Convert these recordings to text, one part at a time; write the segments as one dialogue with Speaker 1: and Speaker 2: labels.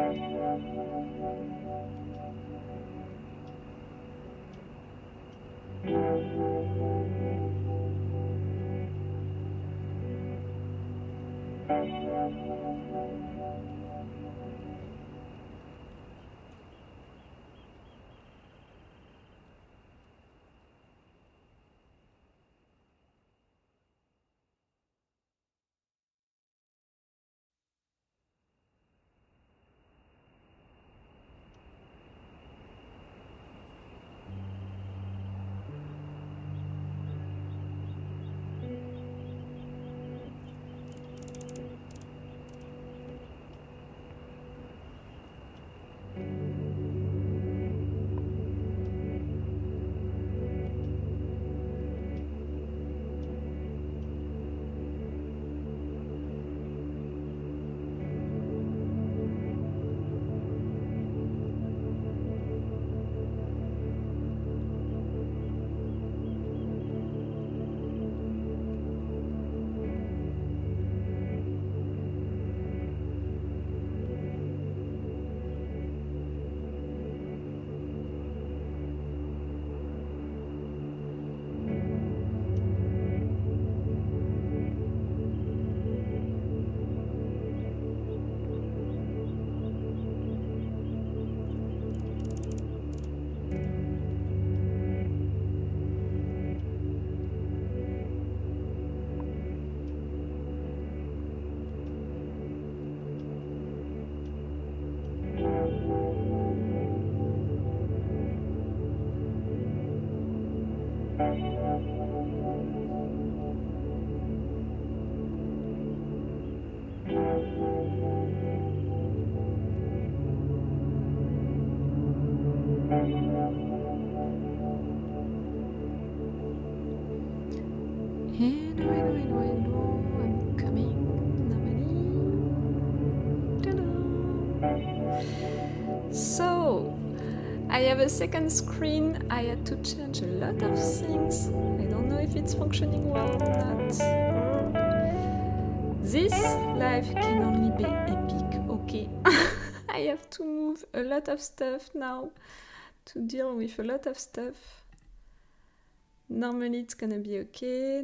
Speaker 1: I'm coming. So, I have a second screen. I had to change a lot of things. I don't know if it's functioning well or not. This live can only be epic, okay? I have to move a lot of stuff now to deal with a lot of stuff. Normally it's gonna be okay.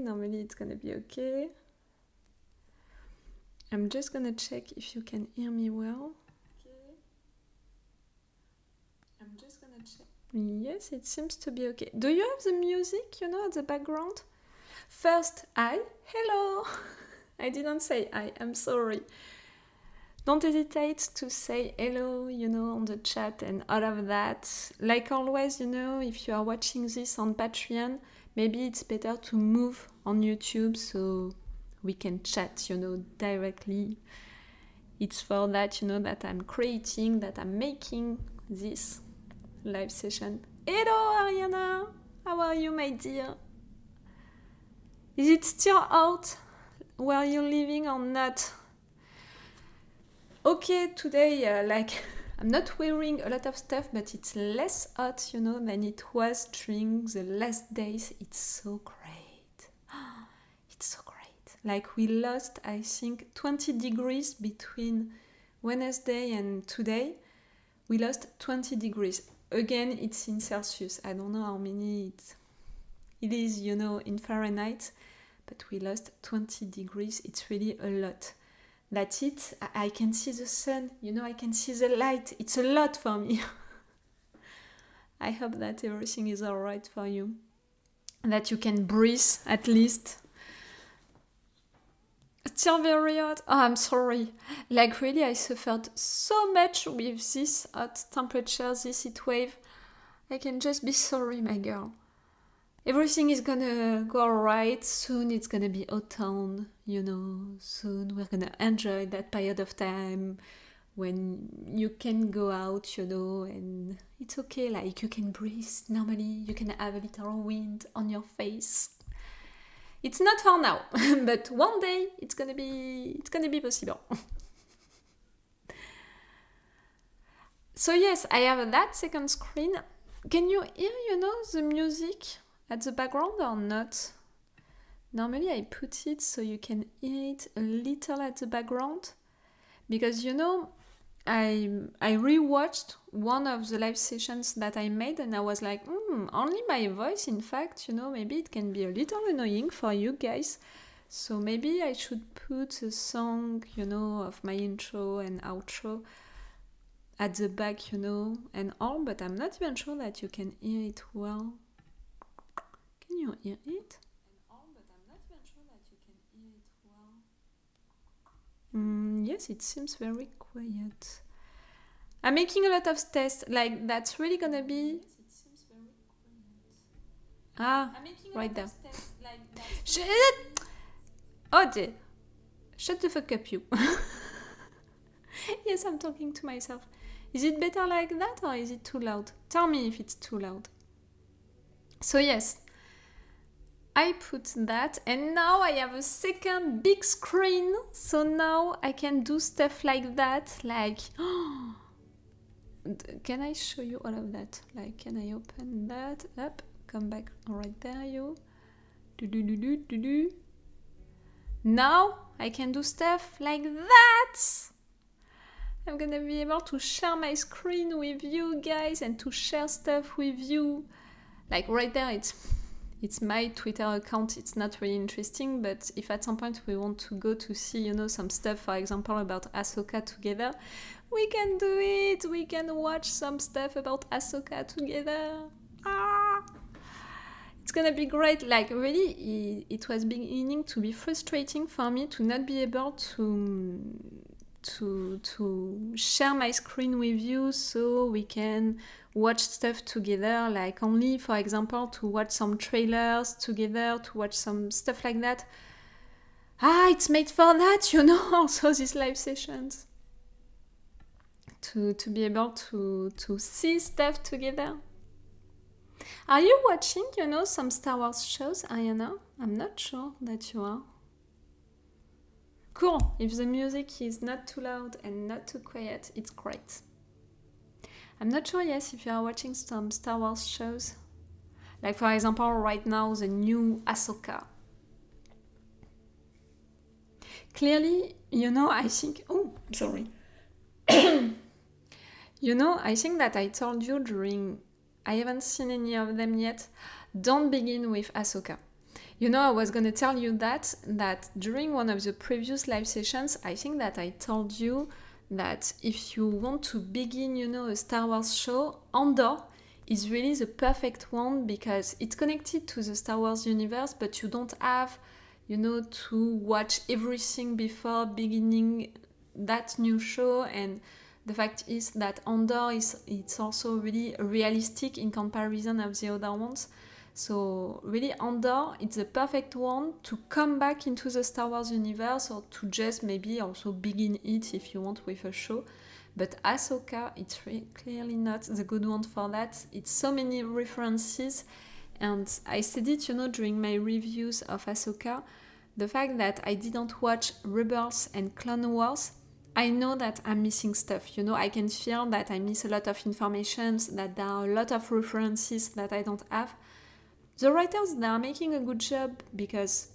Speaker 1: I'm just gonna check if you can hear me well. Okay. I'm just gonna check. Yes, it seems to be okay. Do you have the music, at the background? First, hello! I didn't say hi, I'm sorry. Don't hesitate to say hello, on the chat and all of that. Like always, if you are watching this on Patreon, maybe it's better to move on YouTube so we can chat, directly. It's for that, that I'm creating, that I'm making this live session. Hello, Ariana! How are you, my dear? Is it still out where you're living or not? Okay, today, I'm not wearing a lot of stuff, but it's less hot, than it was during the last days. It's so great. It's so great. Like, we lost, I think, 20 degrees between Wednesday and today. We lost 20 degrees. Again, it's in Celsius. I don't know how many it is, in Fahrenheit, but we lost 20 degrees. It's really a lot. That's it. I can see the sun, I can see the light. It's a lot for me. I hope that everything is all right for you. That you can breathe, at least. Still very hot. Oh, I'm sorry. Like, really, I suffered so much with this hot temperature, this heat wave. I can just be sorry, my girl. Everything is gonna go alright. Soon it's gonna be autumn, Soon we're gonna enjoy that period of time when you can go out, and it's okay, like you can breathe normally, you can have a little wind on your face. It's not for now, but one day it's gonna be possible. So yes, I have that second screen. Can you hear, the music at the background or not? Normally I put it so you can hear it a little at the background, because I rewatched one of the live sessions that I made, and I was like, only my voice, in fact, maybe it can be a little annoying for you guys. So maybe I should put a song, of my intro and outro at the back, and all, but I'm not even sure that you can hear it well. Can you hear it? Yes, it seems very quiet. I'm making a lot of tests, like that's really gonna be... right there. Shut... Oh dear. Shut the fuck up, you. Yes, I'm talking to myself. Is it better like that or is it too loud? Tell me if it's too loud. So yes, I put that, and now I have a second big screen, so now I can do stuff like that, like... Can I show you all of that? Like, can I open that up? Come back right there, you. Now I can do stuff like that. I'm gonna be able to share my screen with you guys and to share stuff with you. Like right there, it's my Twitter account. It's not really interesting, but if at some point we want to go to see, some stuff, for example, about Ahsoka together, we can do it. We can watch some stuff about Ahsoka together. It's gonna be great. Like really, it was beginning to be frustrating for me to not be able to share my screen with you so we can watch stuff together, like only, for example, to watch some trailers together, to watch some stuff like that. It's made for that, also these live sessions. To be able to see stuff together. Are you watching, some Star Wars shows, Ariana? I'm not sure that you are. Cool. If the music is not too loud and not too quiet, it's great. I'm not sure, yes, if you are watching some Star Wars shows. Like, for example, right now, the new Ahsoka. Clearly, I think... Oh, sorry. I think that I told you during... I haven't seen any of them yet. Don't begin with Ahsoka. I was going to tell you that during one of the previous live sessions, I think that I told you that if you want to begin, a Star Wars show, Andor is really the perfect one because it's connected to the Star Wars universe, but you don't have, to watch everything before beginning that new show. And the fact is that Andor it's also really realistic in comparison of the other ones. So really Andor, it's the perfect one to come back into the Star Wars universe or to just maybe also begin it if you want with a show. But Ahsoka, it's clearly not the good one for that. It's so many references, and I said it, during my reviews of Ahsoka, the fact that I didn't watch Rebels and Clone Wars, I know that I'm missing stuff, I can feel that I miss a lot of information, that there are a lot of references that I don't have. The writers, they are making a good job because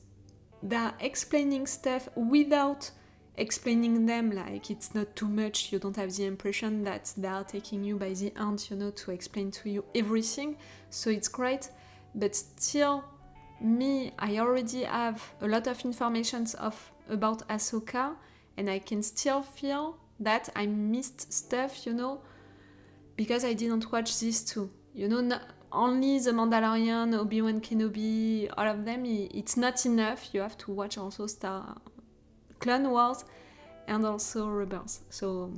Speaker 1: they are explaining stuff without explaining them, like it's not too much, you don't have the impression that they are taking you by the hand, to explain to you everything, so it's great. But still, me, I already have a lot of information about Ahsoka, and I can still feel that I missed stuff, because I didn't watch these two. Only The Mandalorian, Obi-Wan Kenobi, all of them, it's not enough. You have to watch also Clone Wars and also Rebels. So,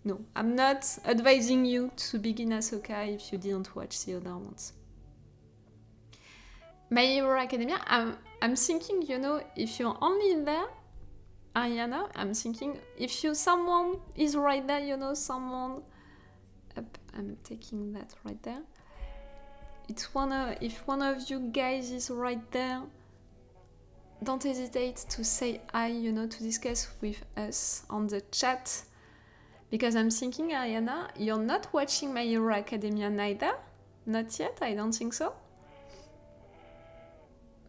Speaker 1: no, I'm not advising you to begin Ahsoka if you didn't watch the other ones. My Hero Academia, I'm thinking, if you're only there, Ariana, I'm thinking, if someone is right there, someone... I'm taking that right there. If one of you guys is right there, don't hesitate to say hi, to discuss with us on the chat. Because I'm thinking, Ariana, you're not watching My Hero Academia neither? Not yet, I don't think so.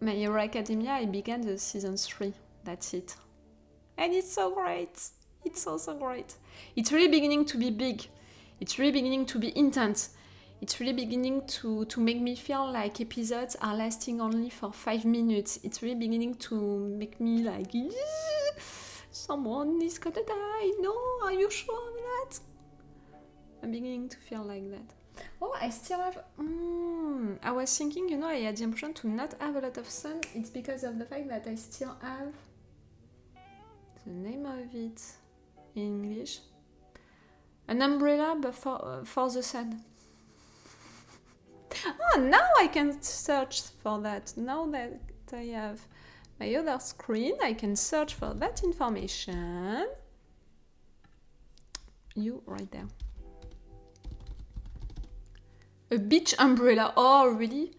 Speaker 1: My Hero Academia, I began the season 3, that's it. And it's so great! It's so great. It's really beginning to be big. It's really beginning to be intense. It's really beginning to make me feel like episodes are lasting only for 5 minutes. It's really beginning to make me like, someone is gonna die. No, are you sure of that? I'm beginning to feel like that. Oh, I still have... I was thinking, you know, I had the impression to not have a lot of sun. It's because of the fact that I still have the name of it in English. An umbrella but for the sun. Oh, now I can search for that. Now that I have my other screen, I can search for that information. You right there. A beach umbrella. Oh, really?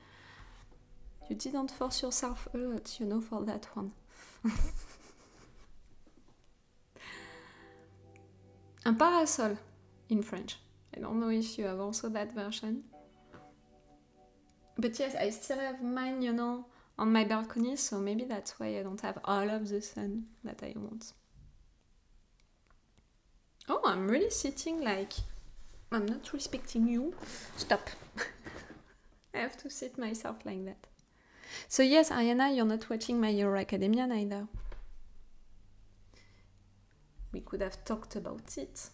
Speaker 1: You didn't force yourself a lot, you know, for that one. Un parasol in French. I don't know if you have also that version. But yes, I still have mine, you know, on my balcony, so maybe that's why I don't have all of the sun that I want. Oh, I'm really sitting like... I'm not respecting you. Stop. I have to sit myself like that. So yes, Ariana, you're not watching My Hero Academia neither. We could have talked about it.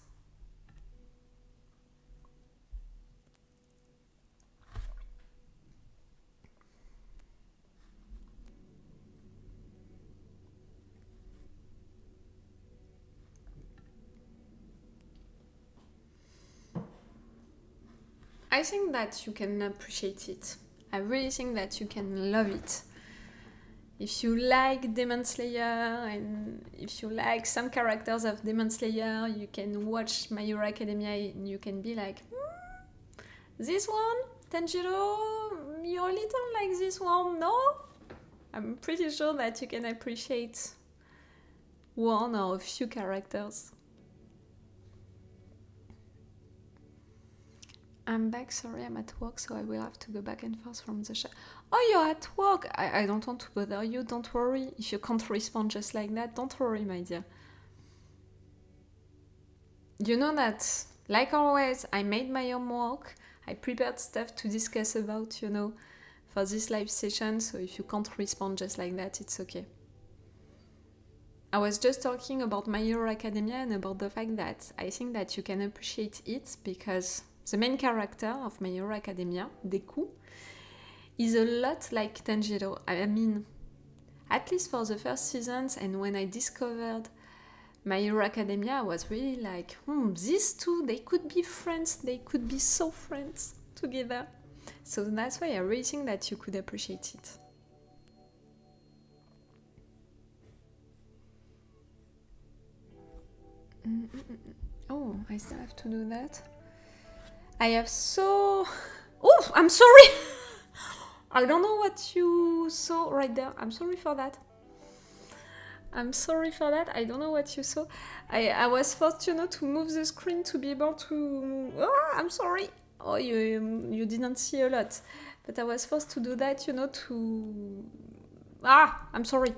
Speaker 1: I think that you can appreciate it. I really think that you can love it. If you like Demon Slayer and if you like some characters of Demon Slayer, you can watch My Hero Academia and you can be like, this one, Tanjiro, you're a little like this one, no? I'm pretty sure that you can appreciate one or a few characters. I'm back, sorry, I'm at work, so I will have to go back and forth from the show. Oh, you're at work! I don't want to bother you, don't worry. If you can't respond just like that, don't worry, my dear. You know that, like always, I made my homework, I prepared stuff to discuss about, you know, for this live session, so if you can't respond just like that, it's okay. I was just talking about My Hero Academia and about the fact that I think that you can appreciate it because the main character of My Hero Academia, Deku, is a lot like Tanjiro. I mean, at least for the first seasons and when I discovered My Hero Academia, I was really like, these two, they could be friends, they could be so friends together. So that's why I really think that you could appreciate it. Oh, I still have to do that. I have so... Oh, I'm sorry! I don't know what you saw right there. I'm sorry for that. I'm sorry for that. I don't know what you saw. I was forced, you know, to move the screen to be able to... Oh, I'm sorry. Oh, you didn't see a lot. But I was forced to do that, you know, to... Ah, I'm sorry.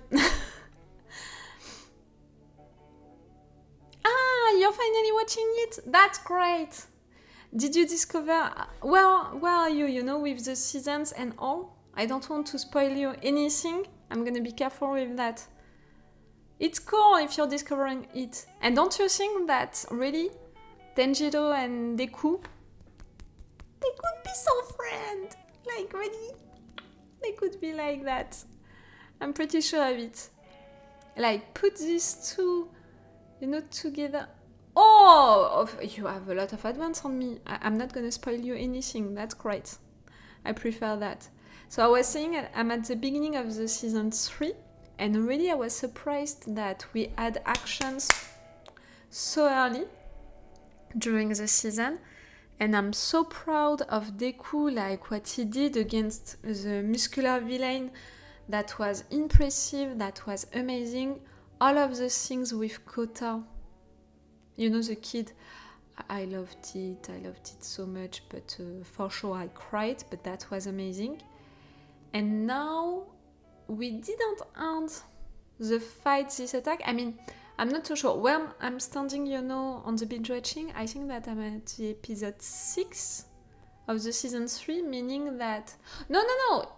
Speaker 1: Ah, you're finally watching it? That's great. Did you discover... Well, where are you, you know, with the seasons and all? I don't want to spoil you anything. I'm gonna be careful with that. It's cool if you're discovering it. And don't you think that, really, Tanjiro and Deku, they could be so friends? Like, really? They could be like that. I'm pretty sure of it. Like, put these two, you know, together. Oh, you have a lot of advance on me. I'm not gonna spoil you anything. That's great. I prefer that. So I was saying I'm at the beginning of the season 3, and really I was surprised that we had actions so early during the season. And I'm so proud of Deku, like what he did against the muscular villain. That was impressive, that was amazing. All of the things with Kota, you know, the kid, I loved it so much, but for sure I cried, but that was amazing. And now we didn't end the fight, this attack. I mean, I'm not so sure. Well, I'm standing, on the binge watching. I think that I'm at the episode 6 of the season 3, meaning that... No,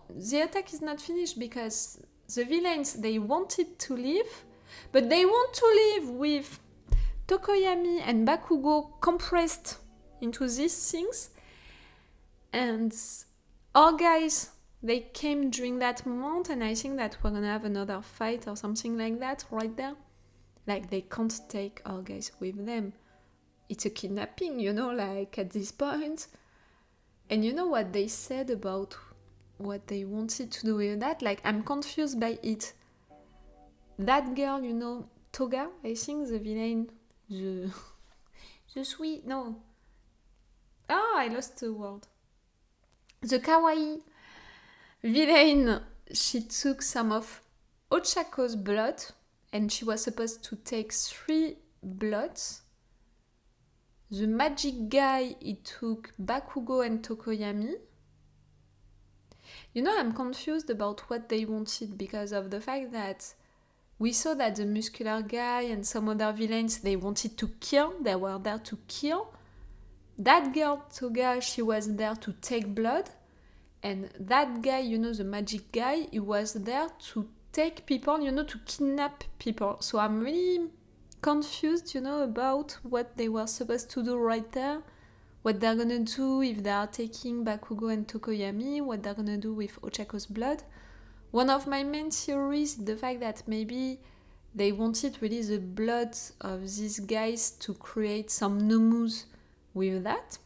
Speaker 1: the attack is not finished because the villains, they wanted to leave, but they want to leave with Tokoyami and Bakugo compressed into these things. And our guys, they came during that moment, and I think that we're gonna have another fight or something like that right there. Like, they can't take our guys with them. It's a kidnapping, like, at this point. And you know what they said about what they wanted to do with that? Like, I'm confused by it. That girl, Toga, I think, the villain, the sweet, no. I lost the word. The kawaii villain, she took some of Ochako's blood, and she was supposed to take 3 bloods. The magic guy, he took Bakugo and Tokoyami. I'm confused about what they wanted because of the fact that we saw that the muscular guy and some other villains, they wanted to kill, they were there to kill. That girl, Toga, she was there to take blood. And that guy, the magic guy, he was there to take people, to kidnap people. So I'm really confused, about what they were supposed to do right there. What they're gonna do if they are taking Bakugo and Tokoyami, what they're gonna do with Ochako's blood. One of my main theories is the fact that maybe they wanted really the blood of these guys to create some nomus with that.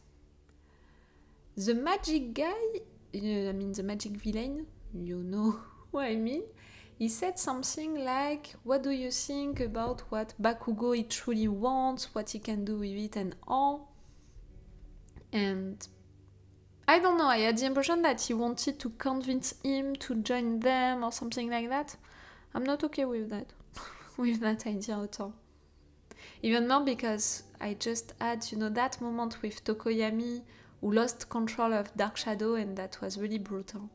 Speaker 1: The magic guy, the magic villain, you know what I mean? He said something like, what do you think about what Bakugo he truly wants, what he can do with it and all? And I don't know, I had the impression that he wanted to convince him to join them or something like that. I'm not okay with that, with that idea at all. Even more because I just had, that moment with Tokoyami who lost control of Dark Shadow, and that was really brutal.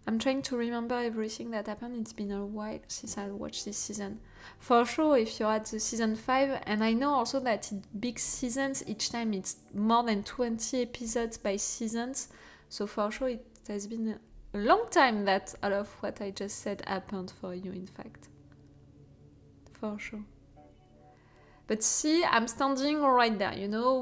Speaker 1: I'm trying to remember everything that happened. It's been a while since I watched this season. For sure, if you're at the season 5, and I know also that in big seasons, each time it's more than 20 episodes by seasons, so for sure it has been a long time that all of what I just said happened for you, in fact. For sure. But see, I'm standing right there,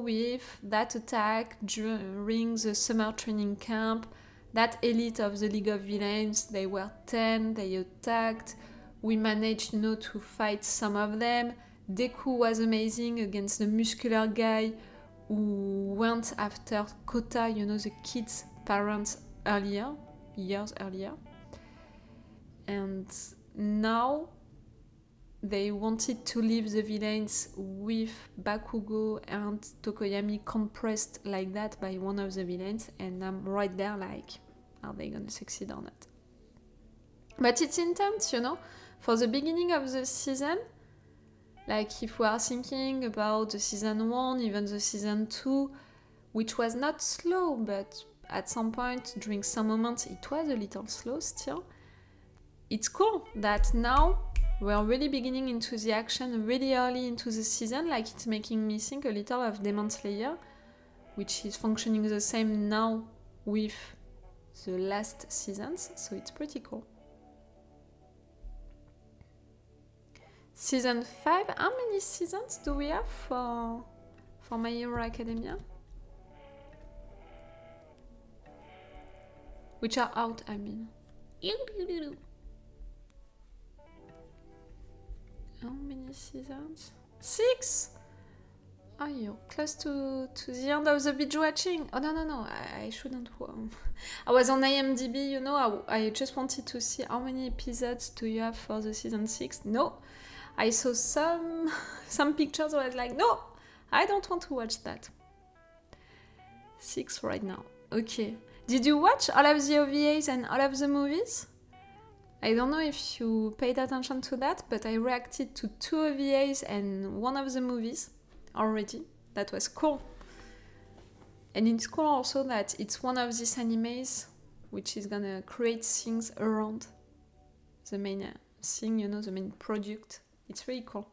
Speaker 1: with that attack during the summer training camp. That elite of the League of Villains, they were 10, they attacked. We managed, to fight some of them. Deku was amazing against the muscular guy who went after Kota, the kid's parents years earlier. And now they wanted to leave the villains with Bakugo and Tokoyami compressed like that by one of the villains, and I'm right there like, are they gonna succeed or not? But it's intense, for the beginning of the season. Like, if we are thinking about the season 1, even the season 2, which was not slow, but at some point during some moments it was a little slow still. It's cool that now we're really beginning into the action really early into the season. Like, it's making me think a little of Demon Slayer, which is functioning the same now with the last seasons, so it's pretty cool. Season 5, how many seasons do we have for My Hero Academia? Which are out, I mean. How many seasons? 6? Oh, you're close to the end of the binge watching. Oh, no, I shouldn't. I was on IMDb, I just wanted to see how many episodes do you have for the season 6. No, I saw some pictures where I was like, no, I don't want to watch that. 6 right now. Okay. Did you watch all of the OVAs and all of the movies? I don't know if you paid attention to that, but I reacted to 2 OVAs and one of the movies already. That was cool. And it's cool also that it's one of these animes which is gonna create things around the main thing, the main product It's really cool.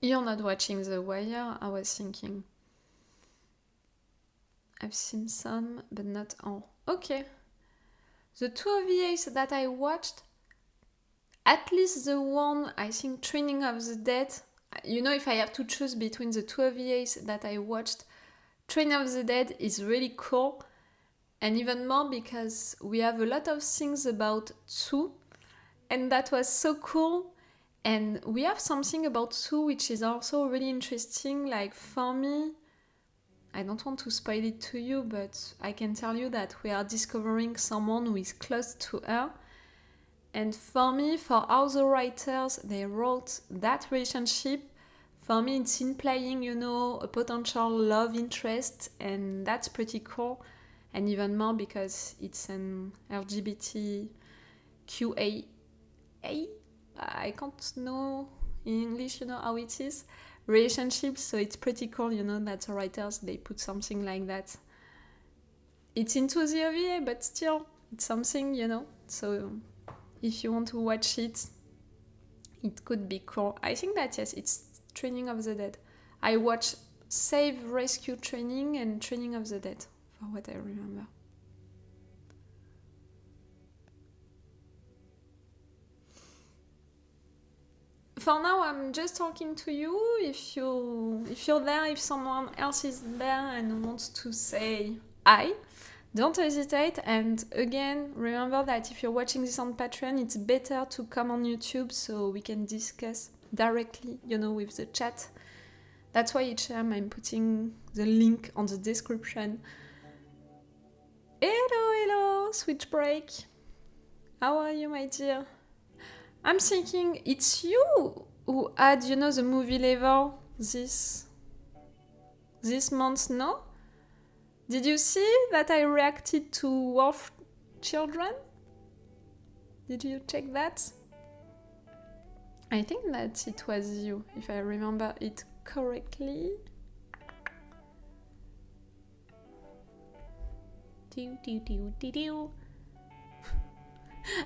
Speaker 1: You're not watching The Wire, I was thinking. I've seen some, but not all. Okay. The two OVAs that I watched, at least the one, I think, Training of the Dead, you know, if I have to choose between the two OVAs that I watched, Training of the Dead is really cool, and even more because we have a lot of things about Sue, and that was so cool. And we have something about Sue which is also really interesting. Like, for me, I don't want to spoil it to you, but I can tell you that we are discovering someone who is close to her. And for me, for all the writers, they wrote that relationship. For me, it's implying, you know, a potential love interest, and that's pretty cool. And even more because it's an LGBTQA. I can't know in English, you know, how it is. Relationships, so it's pretty cool, you know, that the writers, they put something like that. It's into the OVA, but still, it's something, you know. So if you want to watch it, it could be cool. I think that, yes, it's Training of the Dead. I watched Save, Rescue, Training and Training of the Dead, for what I remember. For now, I'm just talking to you. If you're there, if someone else is there and wants to say hi, don't hesitate. And again, remember that if you're watching this on Patreon, it's better to come on YouTube so we can discuss directly, you know, with the chat. That's why each time I'm putting the link on the description. Hello, Switch Break. How are you, my dear? I'm thinking it's you who had, you know, the movie level this month, no? Did you see that I reacted to Wolf Children? Did you check that? I think that it was you, if I remember it correctly.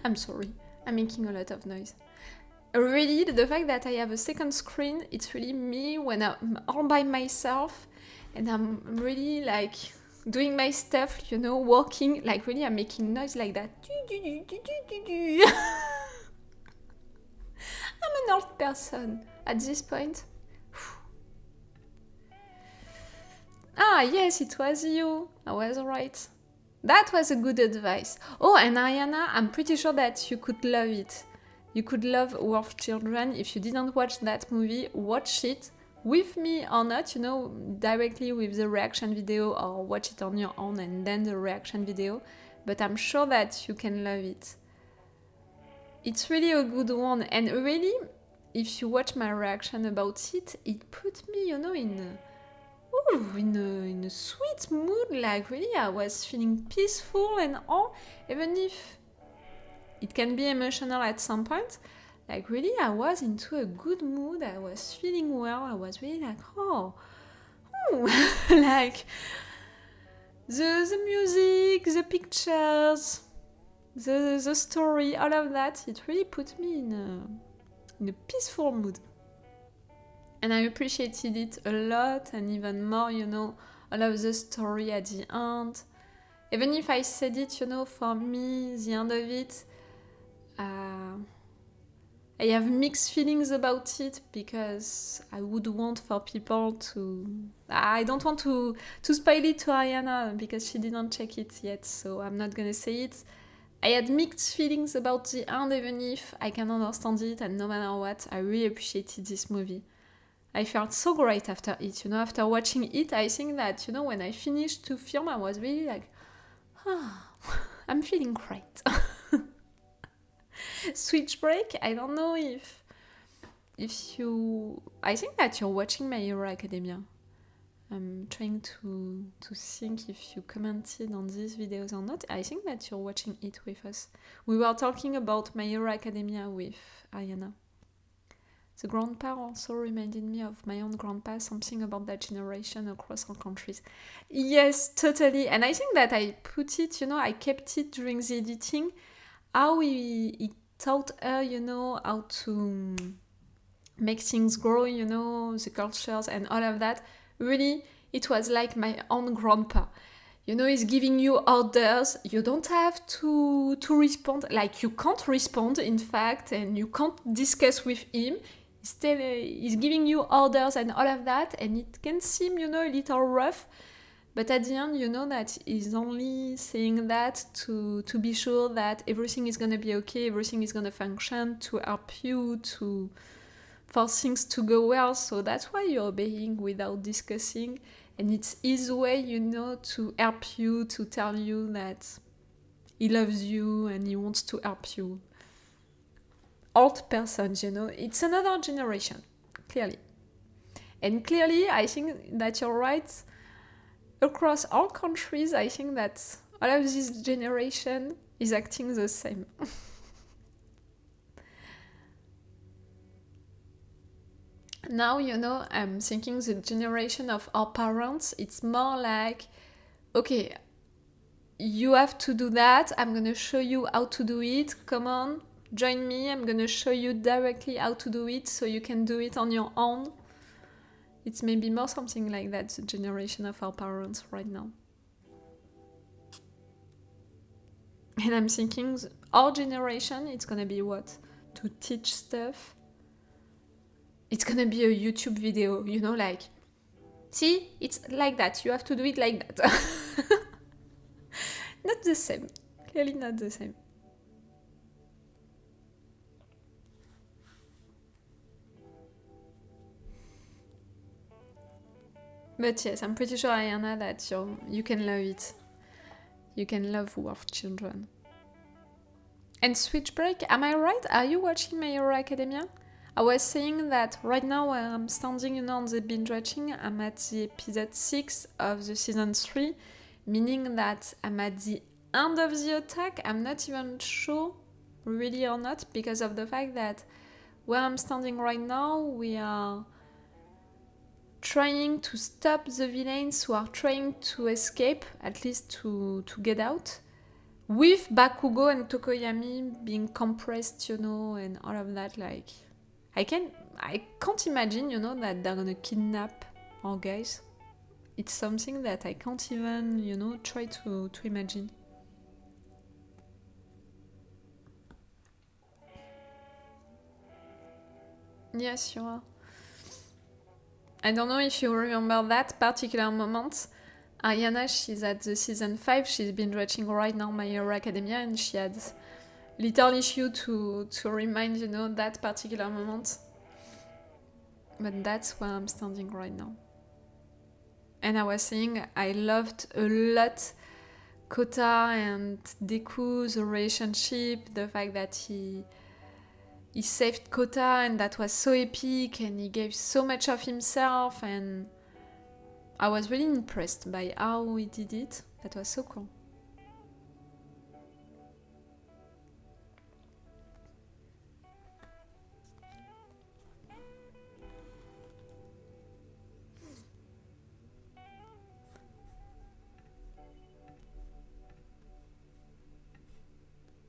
Speaker 1: I'm sorry, I'm making a lot of noise. Really, the fact that I have a second screen, it's really me when I'm all by myself and I'm really like doing my stuff, you know, walking, like really I'm making noise like that. I'm an old person at this point. Ah, yes, it was you. I was right. That was a good advice. Oh, and Ariana, I'm pretty sure that you could love it. You could love Wolf Children. If you didn't watch that movie, watch it with me or not, you know, directly with the reaction video, or watch it on your own and then the reaction video. But I'm sure that you can love it. It's really a good one. And really, if you watch my reaction about it, it put me, you know, in a sweet mood. Like really, I was feeling peaceful and all, even if it can be emotional at some point. Like really, I was into a good mood. I was feeling well. I was really like, like the music, the pictures, the story, all of that. It really put me in a peaceful mood. And I appreciated it a lot, and even more, you know, all of the story at the end. Even if I said it, you know, for me, the end of it, I have mixed feelings about it, because I would want for people to... I don't want to spoil it to Ariana, because she didn't check it yet, so I'm not gonna say it. I had mixed feelings about the end, even if I can understand it, and no matter what, I really appreciated this movie. I felt so great after it, you know, after watching it. I think that, you know, when I finished to film, I was really like, I'm feeling great. Switch Break, I don't know if you... I think that you're watching My Hero Academia. I'm trying to think if you commented on these videos or not. I think that you're watching it with us. We were talking about My Hero Academia with Ayana. The grandpa also reminded me of my own grandpa, something about that generation across all countries. Yes, totally. And I think that I put it, I kept it during the editing, how he taught her, how to make things grow, the cultures and all of that. Really, it was like my own grandpa. He's giving you orders. You don't have to respond. Like, you can't respond, in fact, and you can't discuss with him. He's giving you orders and all of that, and it can seem, a little rough. But at the end, that he's only saying that to be sure that everything is going to be okay, everything is going to function, to help you, for things to go well. So that's why you're obeying without discussing. And it's his way, to help you, to tell you that he loves you and he wants to help you. Old persons, it's another generation, clearly. And clearly, I think that you're right. Across all countries, I think that all of this generation is acting the same. Now, I'm thinking the generation of our parents, it's more like, okay, you have to do that, I'm gonna show you how to do it, come on, join me, I'm gonna show you directly how to do it so you can do it on your own. It's maybe more something like that, the generation of our parents right now. And I'm thinking, our generation, it's gonna be what? To teach stuff. It's gonna be a YouTube video, like, see, it's like that, you have to do it like that. Not the same, clearly not the same. But yes, I'm pretty sure, Ayana, that you can love it. You can love Wolf Children. And Switch Break, am I right? Are you watching My Hero Academia? I was saying that right now I'm standing, on the binge watching. I'm at the episode 6 of the season 3, meaning that I'm at the end of the attack. I'm not even sure, really or not, because of the fact that where I'm standing right now, we are trying to stop the villains who are trying to escape, at least to get out, with Bakugo and Tokoyami being compressed, and all of that. Like, I can't imagine, that they're gonna kidnap our guys. It's something that I can't even, try to imagine. Yes, you are. I don't know if you remember that particular moment. Ayana, she's at the season 5, she's been watching right now My Hero Academia, and she had little issue to remind, that particular moment. But that's where I'm standing right now. And I was saying I loved a lot Kota and Deku, the relationship, the fact that he saved Kota, and that was so epic, and he gave so much of himself, and I was really impressed by how he did it. That was so cool.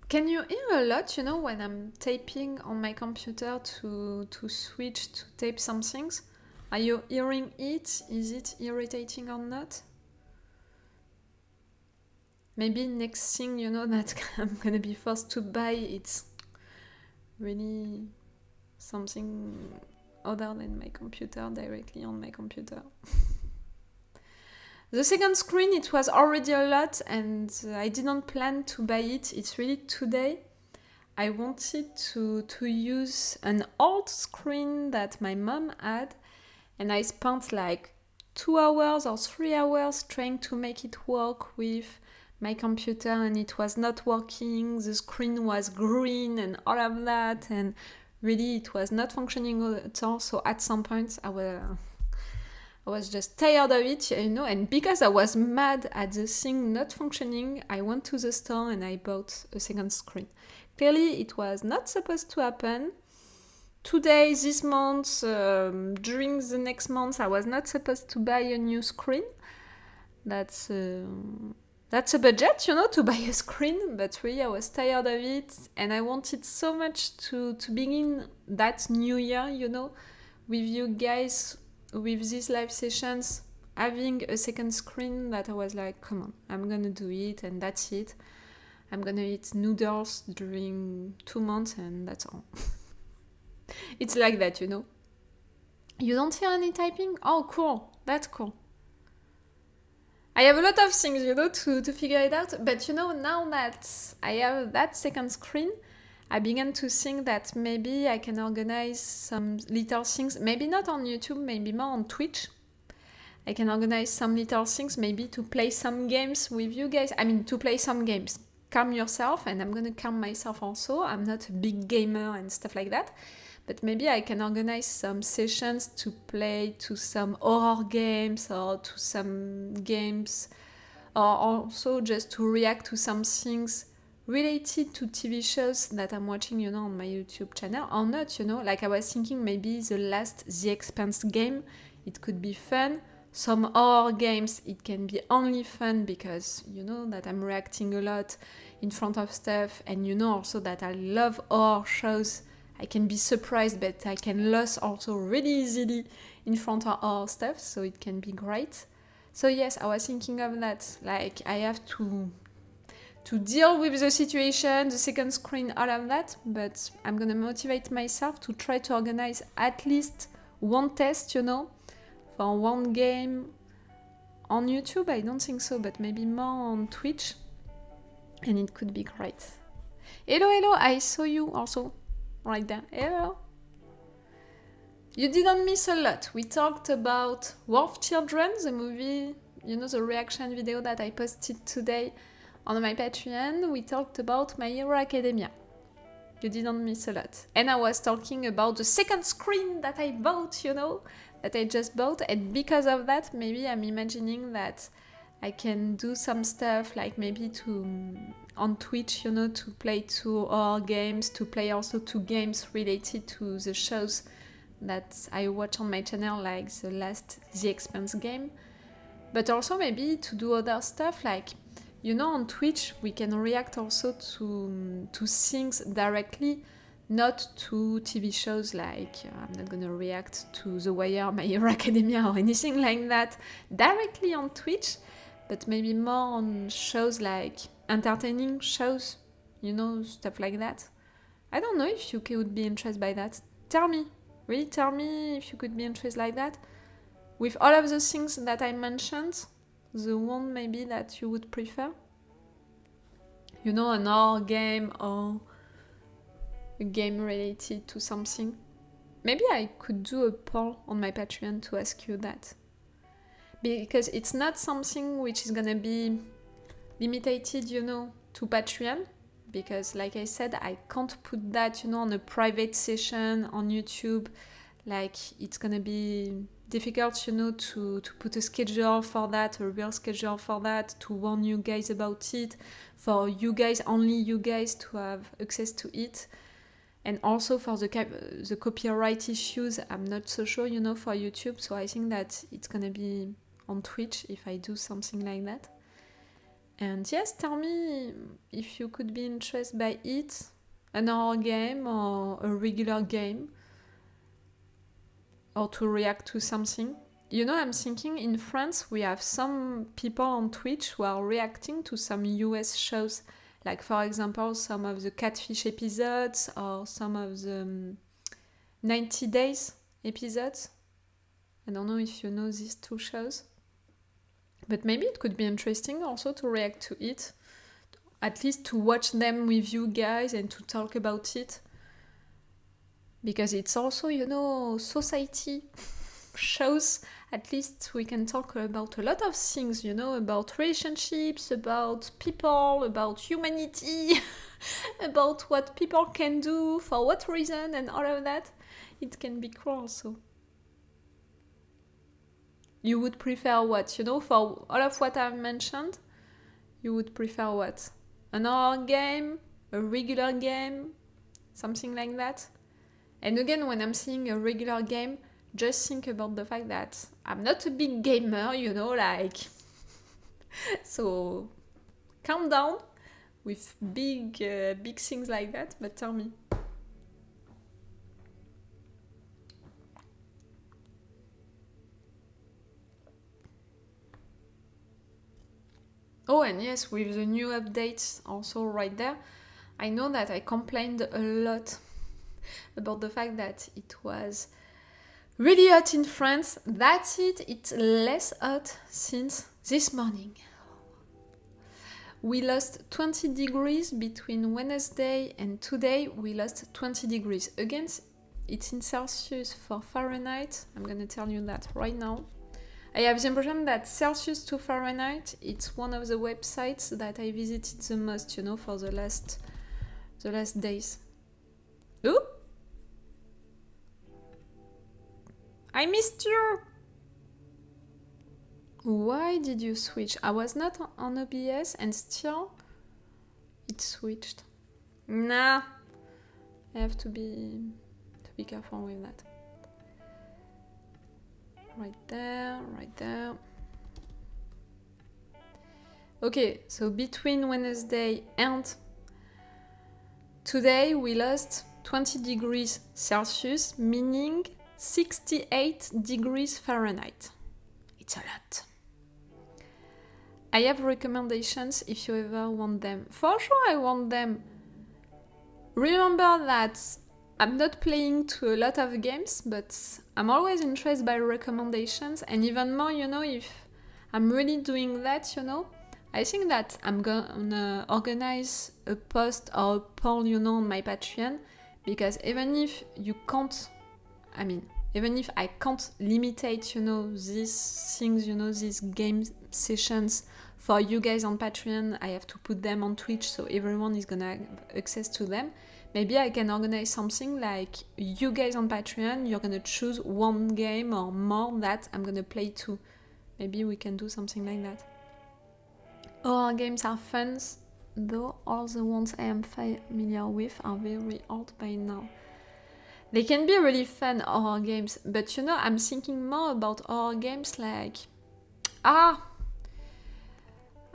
Speaker 1: Can you hear a lot, when I'm typing on my computer to switch to tape some things? Are you hearing it? Is it irritating or not? Maybe next thing, that I'm gonna be forced to buy, it's really something other than my computer, directly on my computer. The second screen, it was already a lot, and I didn't plan to buy it. It's really today. I wanted to use an old screen that my mom had, and I spent like 2 hours or 3 hours trying to make it work with my computer, and it was not working. The screen was green and all of that, and really it was not functioning at all. So at some point I was just tired of it, you know, and because I was mad at the thing not functioning, I went to the store and I bought a second screen. Clearly, it was not supposed to happen. Today, this month, during the next month, I was not supposed to buy a new screen. That's a budget, you know, to buy a screen, but really I was tired of it and I wanted so much to begin that new year, you know, with you guys, with these live sessions, having a second screen, that I was like, come on, I'm gonna do it and that's it. I'm gonna eat noodles during 2 months and that's all. It's like that, you know. You don't hear any typing? Oh, cool. That's cool. I have a lot of things, you know, to figure it out. But, you know, now that I have that second screen, I began to think that maybe I can organize some little things, maybe not on YouTube, maybe more on Twitch. I can organize some little things, maybe to play some games with you guys. I mean, to play some games. Calm yourself, and I'm gonna calm myself also. I'm not a big gamer and stuff like that. But maybe I can organize some sessions to play to some horror games or to some games, or also just to react to some things related to TV shows that I'm watching, you know, on my YouTube channel, or not, you know. Like I was thinking maybe The Expanse game, it could be fun. Some horror games, it can be only fun because, you know, that I'm reacting a lot in front of stuff, and you know also that I love horror shows. I can be surprised, but I can lose also really easily in front of all stuff, so it can be great. So yes, I was thinking of that. Like, I have to deal with the situation, the second screen, all of that, but I'm gonna motivate myself to try to organize at least one test, you know, for one game on YouTube. I don't think so, but maybe more on Twitch, and it could be great. Hello, I saw you also. Right there. Hello. You didn't miss a lot. We talked about Wolf Children, the movie, you know, the reaction video that I posted today on my Patreon. We talked about My Hero Academia. You didn't miss a lot. And I was talking about the second screen that I bought, you know, that I just bought. And because of that, maybe I'm imagining that I can do some stuff, like maybe on Twitch, you know, to play 2 horror games, to play also 2 games related to the shows that I watch on my channel, like The Expanse game. But also maybe to do other stuff, like, you know, on Twitch we can react also to things directly, not to TV shows. Like, I'm not gonna react to The Wire, My Hero Academia or anything like that directly on Twitch, but maybe more on shows like entertaining shows, you know, stuff like that. I don't know if you could be interested by that. Tell me, really tell me if you could be interested like that. With all of the things that I mentioned, the one maybe that you would prefer. You know, an horror game or a game related to something. Maybe I could do a poll on my Patreon to ask you that. Because it's not something which is gonna be limited, you know, to Patreon. Because, like I said, I can't put that, you know, on a private session on YouTube. Like, it's gonna be difficult, you know, to put a schedule for that, a real schedule for that, to warn you guys about it, for you guys, only you guys, to have access to it. And also for the copyright issues, I'm not so sure, you know, for YouTube. So I think that it's gonna be on Twitch if I do something like that. And yes, tell me if you could be interested by it, an horror game or a regular game, or to react to something. You know, I'm thinking in France we have some people on Twitch who are reacting to some US shows, like for example some of the Catfish episodes or some of the 90 Days episodes. I don't know if you know these 2 shows. But maybe it could be interesting also to react to it, at least to watch them with you guys and to talk about it. Because it's also, you know, society shows. At least we can talk about a lot of things, you know, about relationships, about people, about humanity, about what people can do, for what reason, and all of that. It can be cool also. You would prefer what? You know, for all of what I've mentioned, you would prefer what? An horror game? A regular game? Something like that? And again, when I'm saying a regular game, just think about the fact that I'm not a big gamer, you know, like... So, calm down with big things like that, but tell me. Oh, and yes, with the new updates also right there, I know that I complained a lot about the fact that it was really hot in France. That's it, it's less hot since this morning. We lost 20 degrees between Wednesday and today. We lost 20 degrees. Again, it's in Celsius for Fahrenheit. I'm gonna tell you that right now. I have the impression that Celsius to Fahrenheit, it's one of the websites that I visited the most, you know, for the last days. Ooh! I missed you! Why did you switch? I was not on OBS and still it switched. Nah, I have to be careful with that. Right there, right there. Okay, so between Wednesday and today we lost 20 degrees Celsius, meaning 68 degrees Fahrenheit. It's a lot. I have recommendations if you ever want them. For sure I want them. Remember that I'm not playing to a lot of games, but I'm always interested by recommendations, and even more, you know, if I'm really doing that, you know, I think that I'm gonna organize a post or a poll, you know, on my Patreon, because even if you can't, even if I can't limitate, you know, these things, you know, these game sessions for you guys on Patreon, I have to put them on Twitch so everyone is gonna have access to them. Maybe I can organize something like you guys on Patreon, you're gonna choose one game or more that I'm gonna play too. Maybe we can do something like that. Horror games are fun, though all the ones I am familiar with are very old by now. They can be really fun, horror games, but you know, I'm thinking more about horror games like...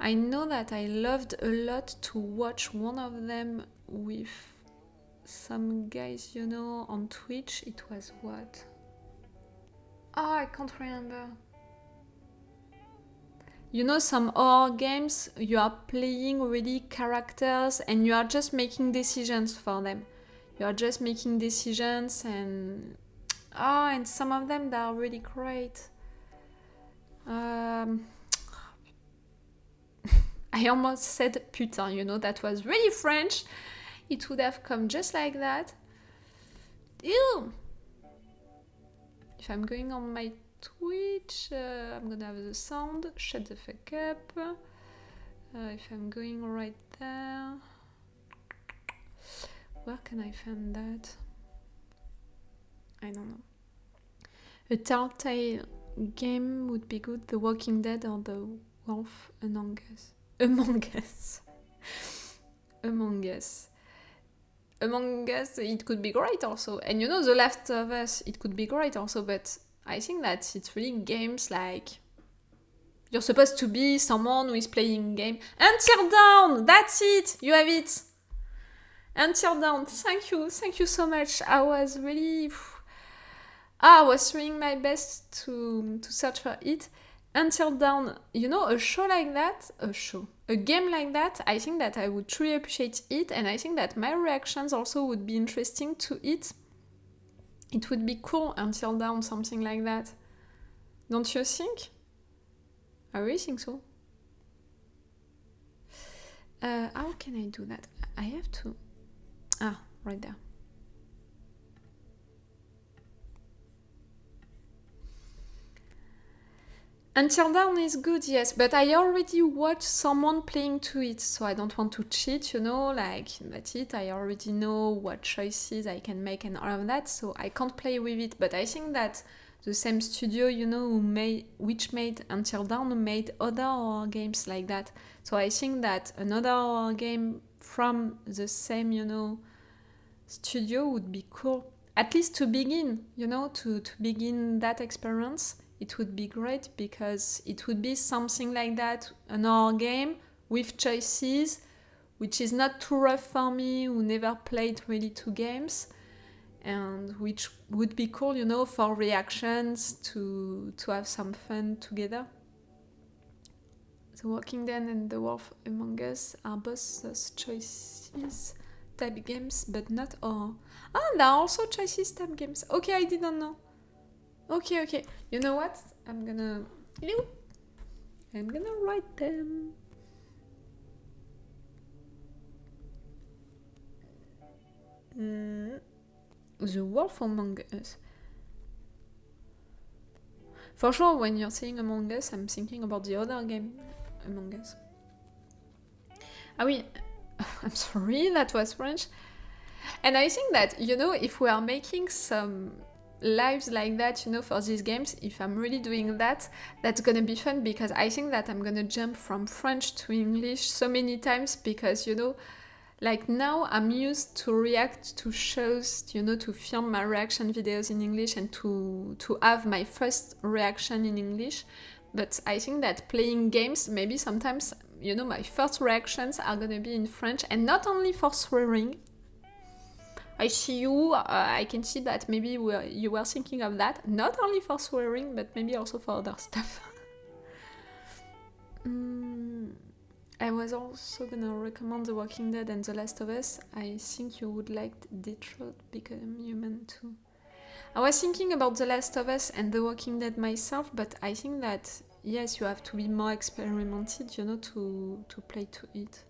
Speaker 1: I know that I loved a lot to watch one of them with some guys, you know, on Twitch. It was what? I can't remember. You know, some horror games, you are playing really characters and you are just making decisions for them. You are just making decisions and some of them, they are really great. I almost said putain, you know, that was really French. It would have come just like that. Ew! If I'm going on my Twitch, I'm gonna have the sound. Shut the fuck up. If I'm going right there... Where can I find that? I don't know. A Telltale game would be good. The Walking Dead or The Wolf Among Us. Among Us. Among Us. Among Us, it could be great also. And you know, The Last of Us, it could be great also, but I think that it's really games like... You're supposed to be someone who is playing game. Until Dawn! That's it! You have it! Until Dawn, thank you so much. I was really... I was trying my best to search for it. Until Dawn, you know, a show like that, a game like that, I think that I would truly appreciate it, and I think that my reactions also would be interesting to it. It would be cool, Until Dawn, something like that. Don't you think? I really think so. How can I do that? I have to... right there. Until Dawn is good, yes, but I already watched someone playing to it, so I don't want to cheat, like, that's it, I already know what choices I can make and all of that, so I can't play with it, but I think that the same studio, which made Until Dawn, made other horror games like that, so I think that another horror game from the same, studio would be cool, at least to begin, to begin that experience. It would be great because it would be something like that, an horror game with choices, which is not too rough for me, who never played really two games, and which would be cool, for reactions, to have some fun together. The Walking Dead and The Wolf Among Us are both those choices type games, but not horror. There are also choices type games. Okay, I didn't know. Okay. You know what? I'm gonna write them. The Wolf Among Us. For sure, when you're saying Among Us, I'm thinking about the other game, Among Us. Ah oui, I'm sorry, that was French. And I think that, if we are making some lives like that, for these games, if I'm really doing that, that's gonna be fun, because I think that I'm gonna jump from French to English so many times, because, like now I'm used to react to shows, to film my reaction videos in English and to have my first reaction in English. But I think that playing games, maybe sometimes, my first reactions are gonna be in French, and not only for swearing. I see you, I can see that maybe you were thinking of that, not only for swearing, but maybe also for other stuff. I was also gonna recommend The Walking Dead and The Last of Us. I think you would like Detroit Become Human too. I was thinking about The Last of Us and The Walking Dead myself, but I think that, yes, you have to be more experimented, to play to it.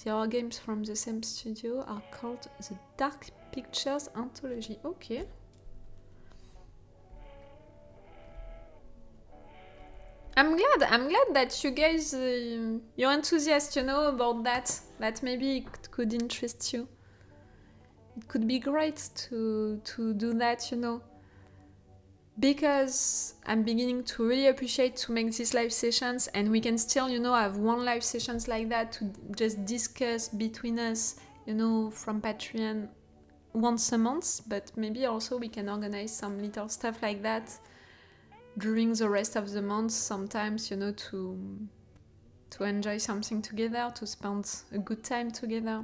Speaker 1: The horror games from the same studio are called the Dark Pictures Anthology. Okay. I'm glad that you guys, you're enthusiastic, about that. That maybe it could interest you. It could be great to do that, because I'm beginning to really appreciate to make these live sessions, and we can still, have one live sessions like that to just discuss between us, from Patreon once a month, but maybe also we can organize some little stuff like that during the rest of the month sometimes, to enjoy something together, to spend a good time together.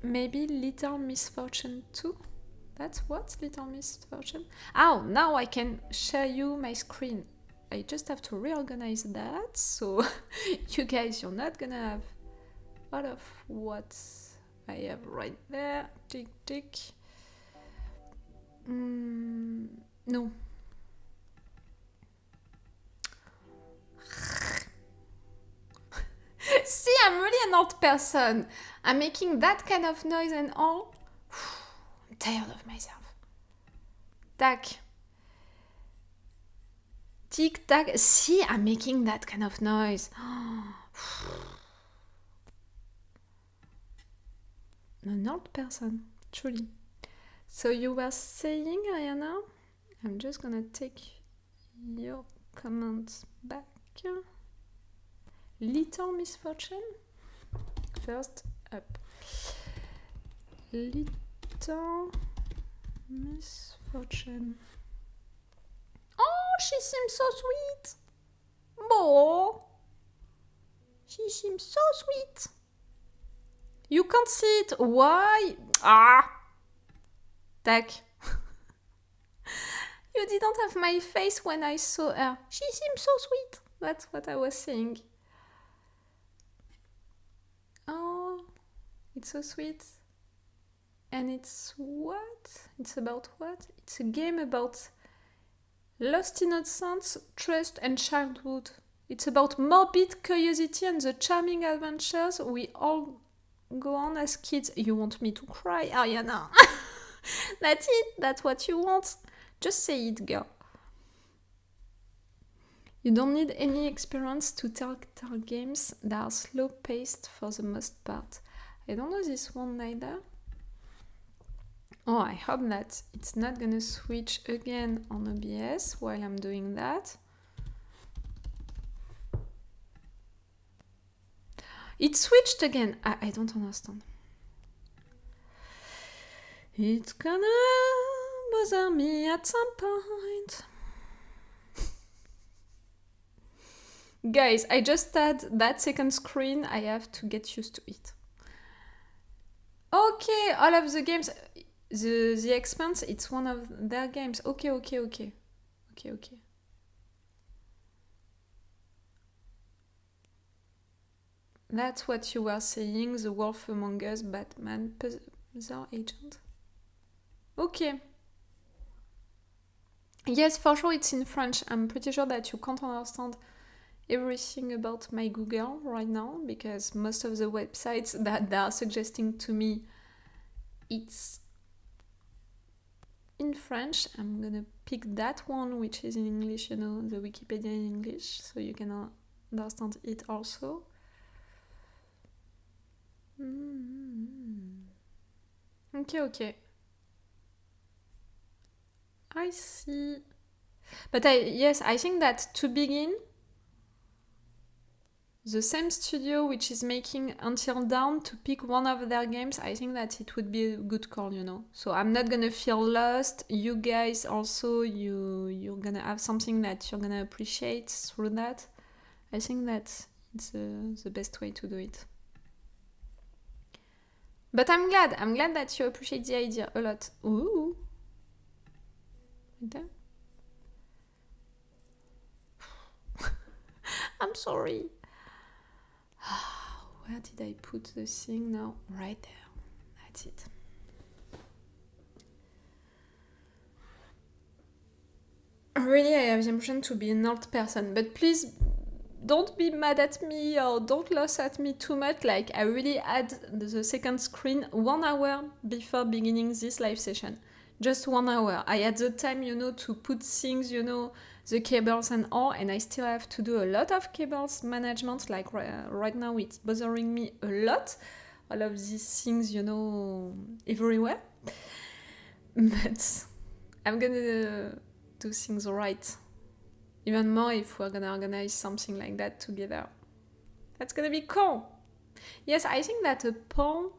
Speaker 1: Maybe Little Misfortune 2? That's what? Little Misfortune? Oh, now I can share you my screen. I just have to reorganize that, so you guys, you're not gonna have all of what I have right there. Tick. No. See, I'm really an old person. I'm making that kind of noise and all. I'm tired of myself. Tac. Tick tac. See, I'm making that kind of noise. An old person, truly. So you were saying, Ariana? I'm just gonna take your comments back. Little Misfortune? First up. Little Misfortune. Oh, she seems so sweet. Oh, she seems so sweet. You can't see it. Why? Tac. You didn't have my face when I saw her. She seems so sweet. That's what I was saying. Oh, it's so sweet. And it's what? It's about what? It's a game about lost innocence, trust, and childhood. It's about morbid curiosity and the charming adventures we all go on as kids. You want me to cry, Ariana? That's it? That's what you want? Just say it, girl. You don't need any experience to telltale games that are slow-paced for the most part. I don't know this one either. Oh, I hope that it's not gonna switch again on OBS while I'm doing that. It switched again. I don't understand. It's gonna bother me at some point. Guys, I just had that second screen. I have to get used to it. Okay, all of the games. The Expanse, it's one of their games. Okay. That's what you were saying, The Wolf Among Us, Batman, Puzzle Agent. Okay. Yes, for sure it's in French. I'm pretty sure that you can't understand everything about my Google right now, because most of the websites that they are suggesting to me, it's in French. I'm gonna pick that one which is in English, you know, the Wikipedia in English, so you can understand it also. Okay. I see. But I think that to begin, the same studio which is making Until Dawn, to pick one of their games, I think that it would be a good call, you know. So I'm not gonna feel lost. You guys also, you're gonna have something that you're gonna appreciate through that. I think that it's the best way to do it. But I'm glad that you appreciate the idea a lot. Ooh. Right there. I'm sorry. Where did I put the thing now? Right there. That's it. Really, I have the impression to be an old person, but please don't be mad at me or don't laugh at me too much. Like, I really had the second screen 1 hour before beginning this live session. Just 1 hour. I had the time, you know, to put things, you know, the cables and all, and I still have to do a lot of cables management. Like right now it's bothering me a lot, all of these things, you know, everywhere. But I'm gonna do things right. Even more if we're gonna organize something like that together. That's gonna be cool. Yes, I think that a poll,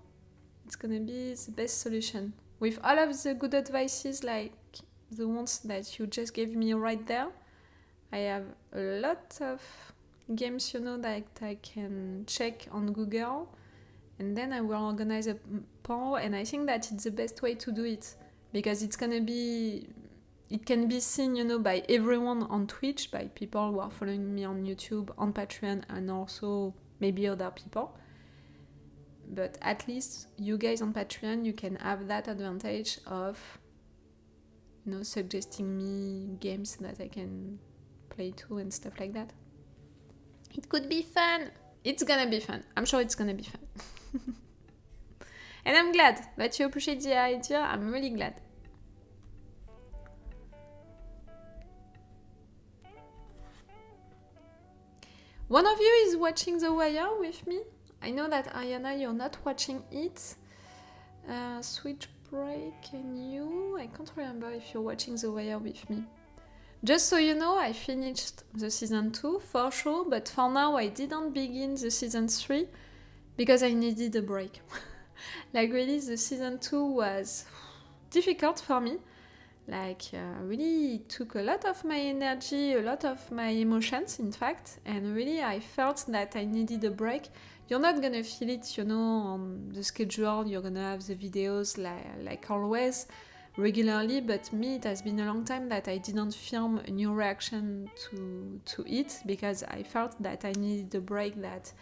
Speaker 1: it's gonna be the best solution. With all of the good advices, like the ones that you just gave me right there, I have a lot of games, you know, that I can check on Google, and then I will organize a poll, and I think that it's the best way to do it, because it can be seen, you know, by everyone on Twitch, by people who are following me on YouTube, on Patreon, and also maybe other people. But at least you guys on Patreon, you can have that advantage of, you know, suggesting me games that I can play too and stuff like that. It could be fun. It's gonna be fun. I'm sure it's gonna be fun. And I'm glad that you appreciate the idea. I'm really glad. One of you is watching The Wire with me. I know that Ayana, you're not watching it. Switch Break and you? I can't remember if you're watching The Wire with me. Just so you know, I finished the season 2 for sure, but for now I didn't begin the season 3 because I needed a break. Like really, the season 2 was difficult for me. Like really it took a lot of my energy, a lot of my emotions in fact, and really I felt that I needed a break. You're not gonna feel it, you know, on the schedule. You're gonna have the videos like always, regularly, but me, it has been a long time that I didn't film a new reaction to it, because I felt that I needed a break, that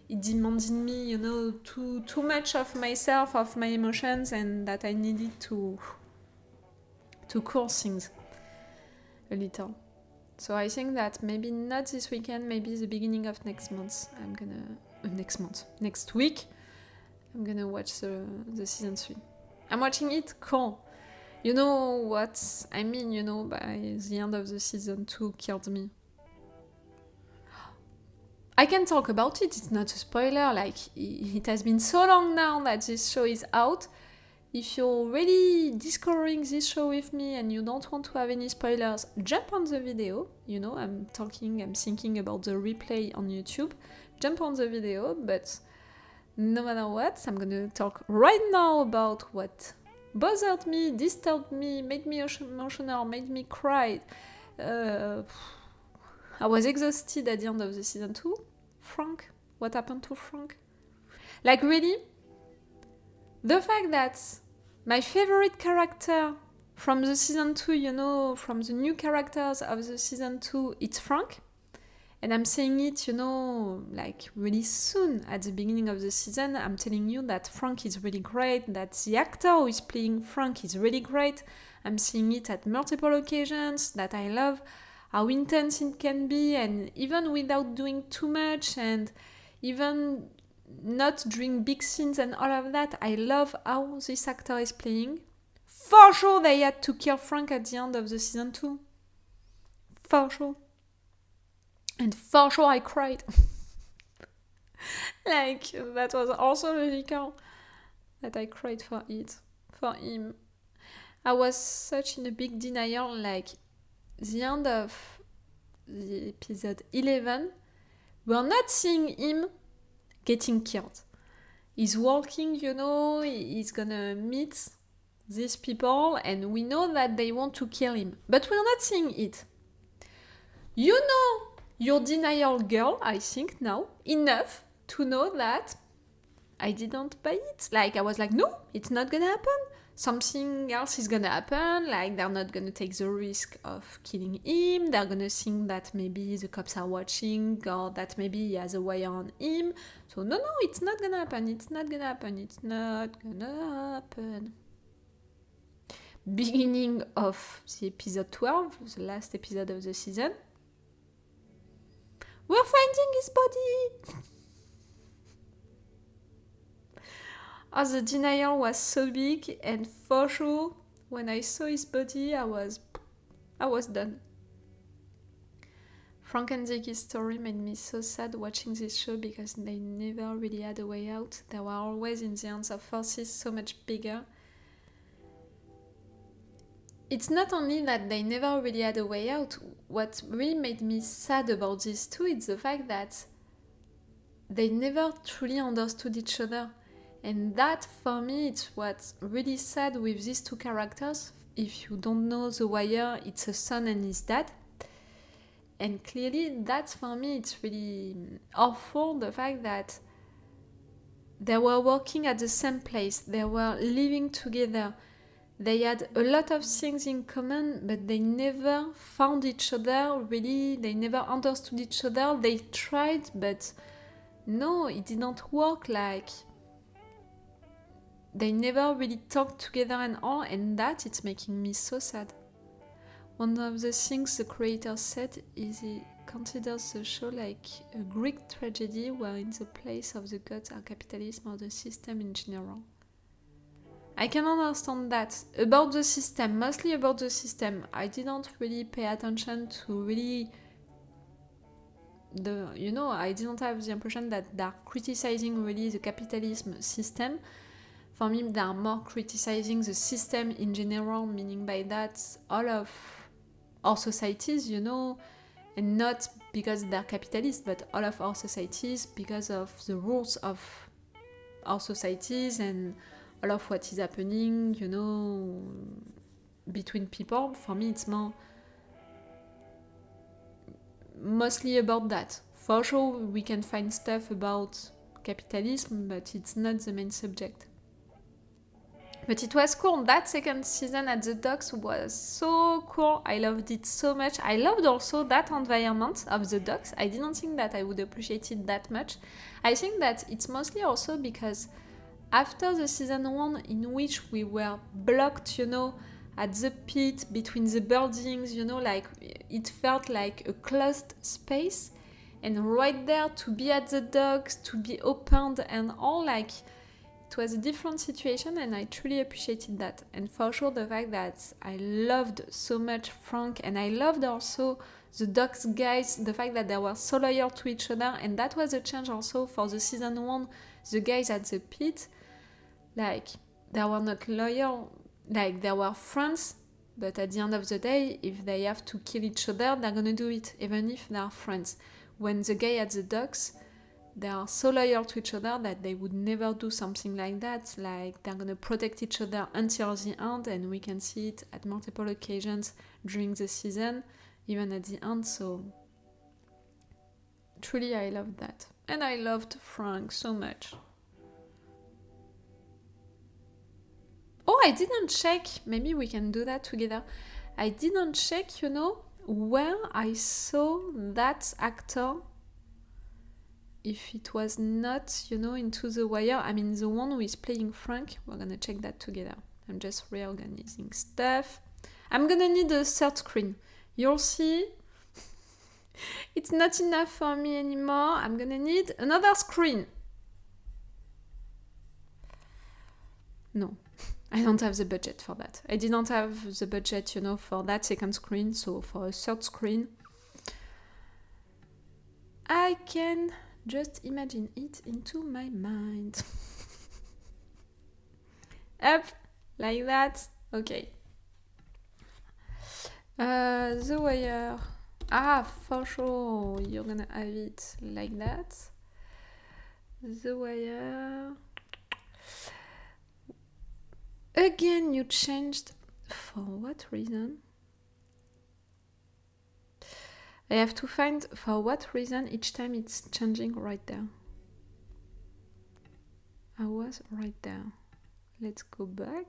Speaker 1: it demanded me, you know, too much of myself, of my emotions, and that I needed to cool things a little. So I think that maybe not this weekend, maybe the beginning of next month, next week, I'm gonna watch the season 3. I'm watching it, cool. You know what I mean, you know, by the end of the season 2 killed me. I can talk about it, it's not a spoiler, like, it has been so long now that this show is out. If you're really discovering this show with me and you don't want to have any spoilers, jump on the video. You know, I'm thinking about the replay on YouTube. Jump on the video, but no matter what, I'm gonna talk right now about what bothered me, disturbed me, made me emotional, made me cry. I was exhausted at the end of the season 2. Frank, what happened to Frank? Like, really? The fact that my favorite character from the season 2, you know, from the new characters of the season 2, it's Frank. And I'm saying it, you know, like really soon at the beginning of the season. I'm telling you that Frank is really great, that the actor who is playing Frank is really great. I'm saying it at multiple occasions, that I love how intense it can be, and even without doing too much, and even not during big scenes and all of that, I love how this actor is playing. For sure they had to kill Frank at the end of the season 2. For sure. And for sure I cried. Like, that was also logical that I cried for it, for him. I was such in a big denial, like, the end of the episode 11, we're not seeing him getting killed. He's walking, you know, he's gonna meet these people, and we know that they want to kill him. But we're not seeing it. You know, your denial girl, I think now, enough to know that I didn't buy it. Like, I was like, no, it's not gonna happen. Something else is gonna happen, like they're not gonna take the risk of killing him, they're gonna think that maybe the cops are watching, or that maybe he has a wire on him. So no, it's not gonna happen, it's not gonna happen. Beginning of the episode 12, the last episode of the season, we're finding his body! Oh, the denial was so big, and for sure, when I saw his body, I was done. Frank and Ziggy's story made me so sad watching this show because they never really had a way out. They were always in the hands of forces so much bigger. It's not only that they never really had a way out. What really made me sad about this too is the fact that they never truly understood each other. And that, for me, it's what's really sad with these two characters. If you don't know The Wire, it's a son and his dad. And clearly, that's, for me, it's really awful, the fact that they were working at the same place, they were living together, they had a lot of things in common, but they never found each other, really, they never understood each other. They tried, but no, it didn't work, like... They never really talked together and all, and that, it's making me so sad. One of the things the creator said is he considers the show like a Greek tragedy where in the place of the gods are capitalism or the system in general. I can understand that. About the system, mostly about the system, I didn't really pay attention to really... I didn't have the impression that they're criticizing really the capitalism system. For me, they are more criticizing the system in general, meaning by that all of our societies, you know, and not because they're capitalist, but all of our societies because of the rules of our societies and all of what is happening, you know, between people. For me, it's mostly about that. For sure, we can find stuff about capitalism, but it's not the main subject. But it was cool. That second season at the docks was so cool. I loved it so much. I loved also that environment of the docks. I didn't think that I would appreciate it that much. I think that it's mostly also because after the season 1, in which we were blocked, you know, at the pit between the buildings, you know, like it felt like a closed space. And right there, to be at the docks, to be opened and all, like... It was a different situation and I truly appreciated that. And for sure the fact that I loved so much Frank, and I loved also the Ducks guys, the fact that they were so loyal to each other, and that was a change also for the season 1. The guys at the pit, like, they were not loyal, like, they were friends, but at the end of the day, if they have to kill each other, they're gonna do it, even if they are friends. When the guy at the Ducks, they are so loyal to each other that they would never do something like that. Like, they're gonna protect each other until the end, and we can see it at multiple occasions during the season, even at the end. So truly I loved that. And I loved Frank so much. Oh, I didn't check. Maybe we can do that together. I didn't check, where I saw that actor. If it was not, Into the Wire. I mean, the one who is playing Frank. We're gonna check that together. I'm just reorganizing stuff. I'm gonna need a third screen. You'll see. It's not enough for me anymore. I'm gonna need another screen. No, I don't have the budget for that. I didn't have the budget, for that second screen. So for a third screen, I can just imagine it into my mind. Up, like that. Okay. The Wire. Ah, for sure, you're gonna have it like that. The Wire. Again, you changed. For what reason? I have to find for what reason each time it's changing right there. I was right there. Let's go back.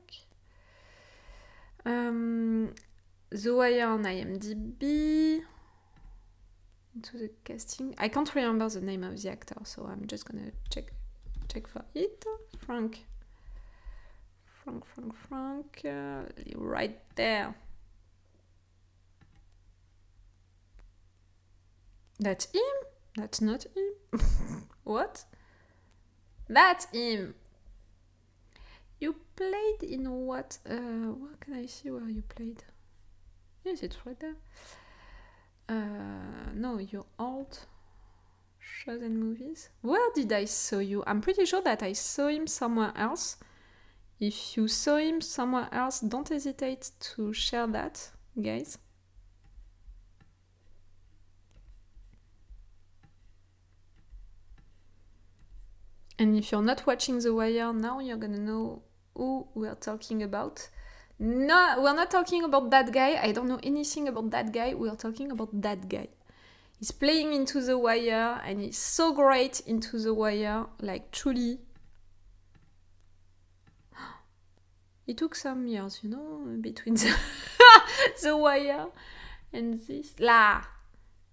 Speaker 1: The Wire on IMDb. Into the casting. I can't remember the name of the actor, so I'm just gonna check for it. Frank, right there. That's him? That's not him. What? That's him. You played in what? Where can I see where you played? Yes, it's right there. No, your old shows and movies. Where did I saw you? I'm pretty sure that I saw him somewhere else. If you saw him somewhere else, don't hesitate to share that, guys. And if you're not watching The Wire now, you're gonna know who we're talking about. No, we're not talking about that guy. I don't know anything about that guy. We're talking about that guy. He's playing Into the Wire, and he's so great Into the Wire, like truly. It took some years, between the Wire and this.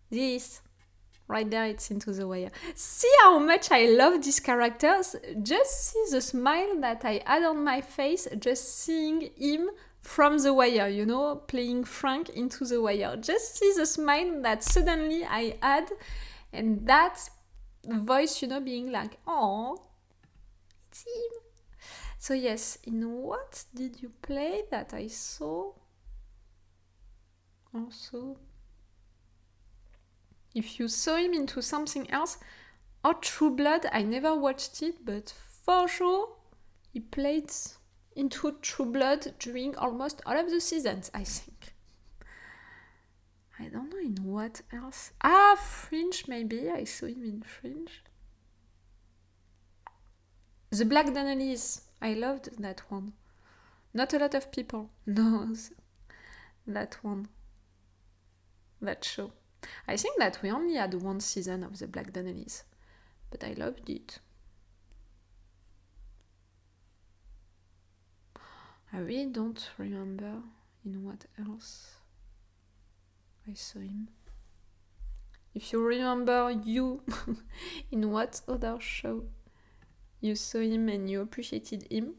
Speaker 1: This. Right there, it's Into the Wire. See how much I love these characters? Just see the smile that I had on my face, just seeing him from The Wire, playing Frank Into the Wire. Just see the smile that suddenly I had, and that voice, being like, oh, it's him. So yes, in what did you play that I saw? Also, if you saw him into something else, or True Blood, I never watched it, but for sure he played into True Blood during almost all of the seasons, I think. I don't know in what else. Fringe, maybe. I saw him in Fringe. The Black Donnellys. I loved that one. Not a lot of people knows that one. That show. I think that we only had one season of The Black Donnellys, but I loved it. I really don't remember in what else I saw him. If you remember you, in what other show you saw him and you appreciated him.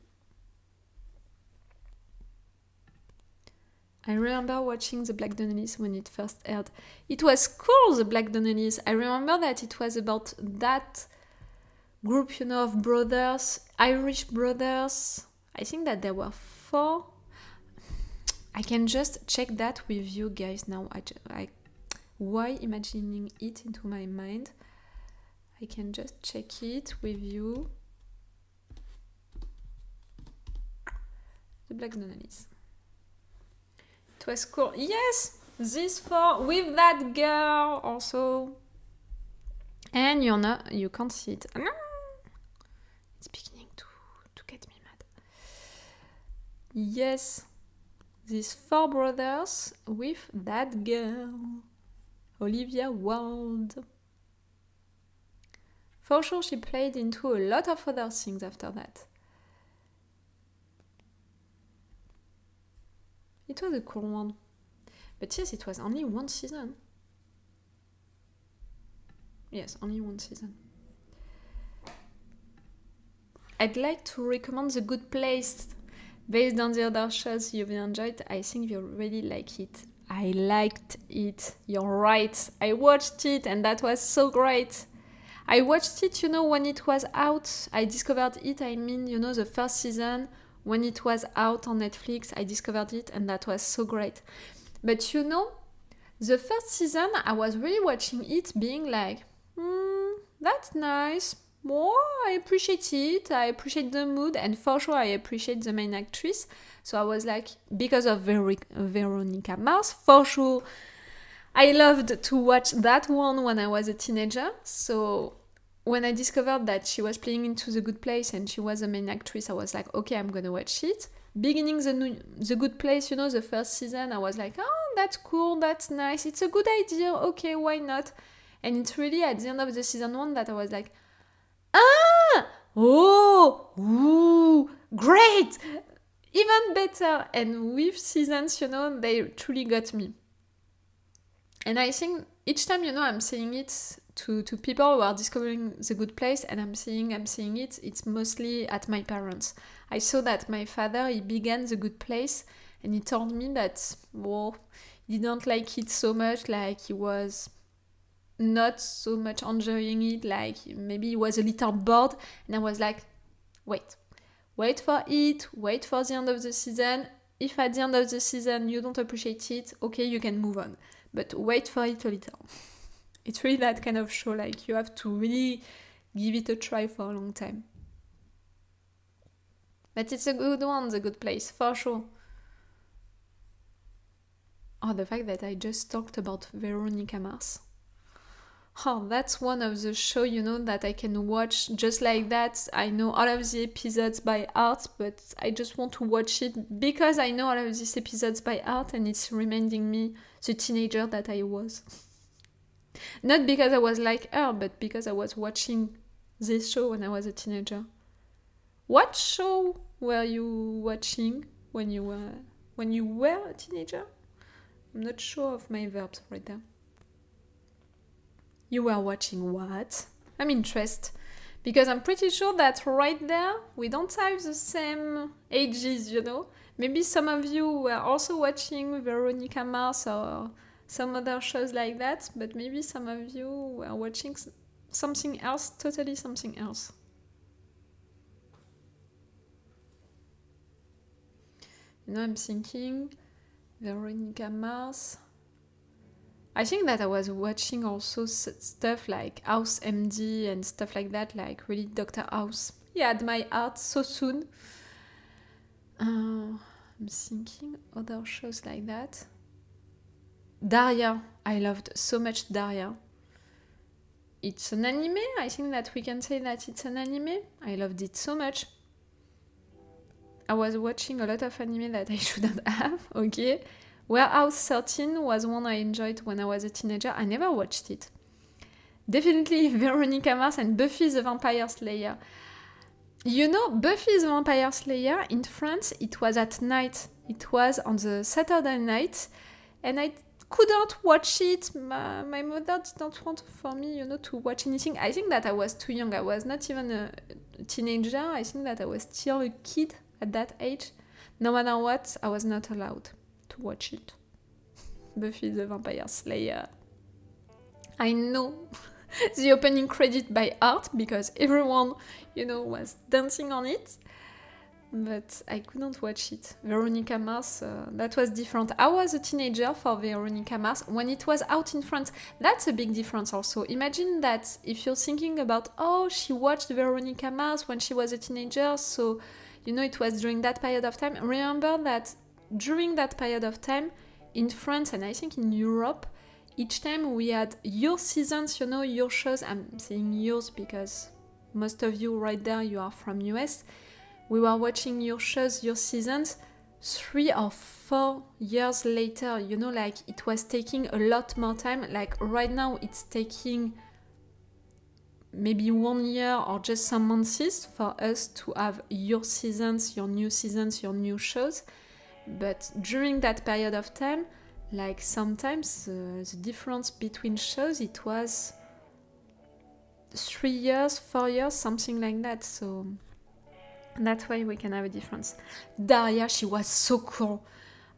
Speaker 1: I remember watching The Black Donnellys when it first aired. It was cool, The Black Donnellys. I remember that it was about that group, you know, of brothers, Irish brothers. I think that there were 4. I can just check that with you guys now. Why imagining it into my mind? I can just check it with you. The Black Donnellys. It was cool. Yes, these 4 with that girl also. And you can't see it. It's beginning to get me mad. Yes, these 4 brothers with that girl, Olivia Wilde. For sure, she played into a lot of other things after that. It was a cool one. But yes, it was only 1 season. Yes, only 1 season. I'd like to recommend The Good Place. Based on the other shows you've enjoyed, I think you'll really like it. I liked it. You're right. I watched it and that was so great. I watched it, you know, when it was out. I discovered it, you know, the first season. When it was out on Netflix, I discovered it and that was so great. But you know, the first season, I was really watching it being like, that's nice. More, I appreciate it. I appreciate the mood, and for sure, I appreciate the main actress. So I was like, because of Veronica Mars, for sure, I loved to watch that one when I was a teenager. So when I discovered that she was playing into The Good Place and she was the main actress, I was like, okay, I'm gonna watch it. Beginning the Good Place, you know, the first season, I was like, oh, that's cool, that's nice, it's a good idea, okay, why not? And it's really at the end of the season 1 that I was like, ooh, great, even better. And with seasons, you know, they truly got me. And I think each time, you know, I'm saying it to people who are discovering The Good Place, and I'm seeing it, it's mostly at my parents. I saw that my father, he began The Good Place, and he told me that, he didn't like it so much, like he was not so much enjoying it, like maybe he was a little bored, and I was like, wait for it, wait for the end of the season. If at the end of the season you don't appreciate it, okay, you can move on, but wait for it a little. It's really that kind of show, like you have to really give it a try for a long time. But it's a good one, The Good Place, for sure. Oh, the fact that I just talked about Veronica Mars. Oh, that's one of the show, you know, that I can watch just like that. I know all of the episodes by heart, but I just want to watch it because I know all of these episodes by heart, and it's reminding me the teenager that I was. Not because I was like her, but because I was watching this show when I was a teenager. What show were you watching when you were a teenager? I'm not sure of my verbs right there. You were watching what? I'm interested, because I'm pretty sure that right there we don't have the same ages, you know. Maybe some of you were also watching Veronica Mars or some other shows like that, but maybe some of you were watching something else, totally something else. You know, I'm thinking Veronica Mars. I think that I was watching also stuff like House MD and stuff like that, like really Dr. House. He had my heart so soon. I'm thinking other shows like that. Daria. I loved so much Daria. It's an anime. I think that we can say that it's an anime. I loved it so much. I was watching a lot of anime that I shouldn't have, okay? Warehouse 13 was one I enjoyed when I was a teenager. I never watched it. Definitely Veronica Mars and Buffy the Vampire Slayer. You know, Buffy the Vampire Slayer, in France, it was at night. It was on the Saturday night, and I couldn't watch it. My mother didn't want for me, you know, to watch anything. I think that I was too young. I was not even a teenager. I think that I was still a kid at that age. No matter what, I was not allowed to watch it. Buffy the Vampire Slayer. I know the opening credit by Art because everyone, was dancing on it. But I couldn't watch it. Veronica Mars, that was different. I was a teenager for Veronica Mars when it was out in France. That's a big difference also. Imagine that if you're thinking about, oh, she watched Veronica Mars when she was a teenager, so, it was during that period of time. Remember that during that period of time, in France and I think in Europe, each time we had your seasons, your shows. I'm saying yours because most of you right there, you are from US. We were watching your shows, your seasons, 3 or 4 years later. It was taking a lot more time. Like right now, it's taking maybe 1 year or just some months for us to have your seasons, your new shows. But during that period of time, like sometimes the difference between shows, it was 3 years, 4 years, something like that. So that's why we can have a difference. Daria, she was so cool.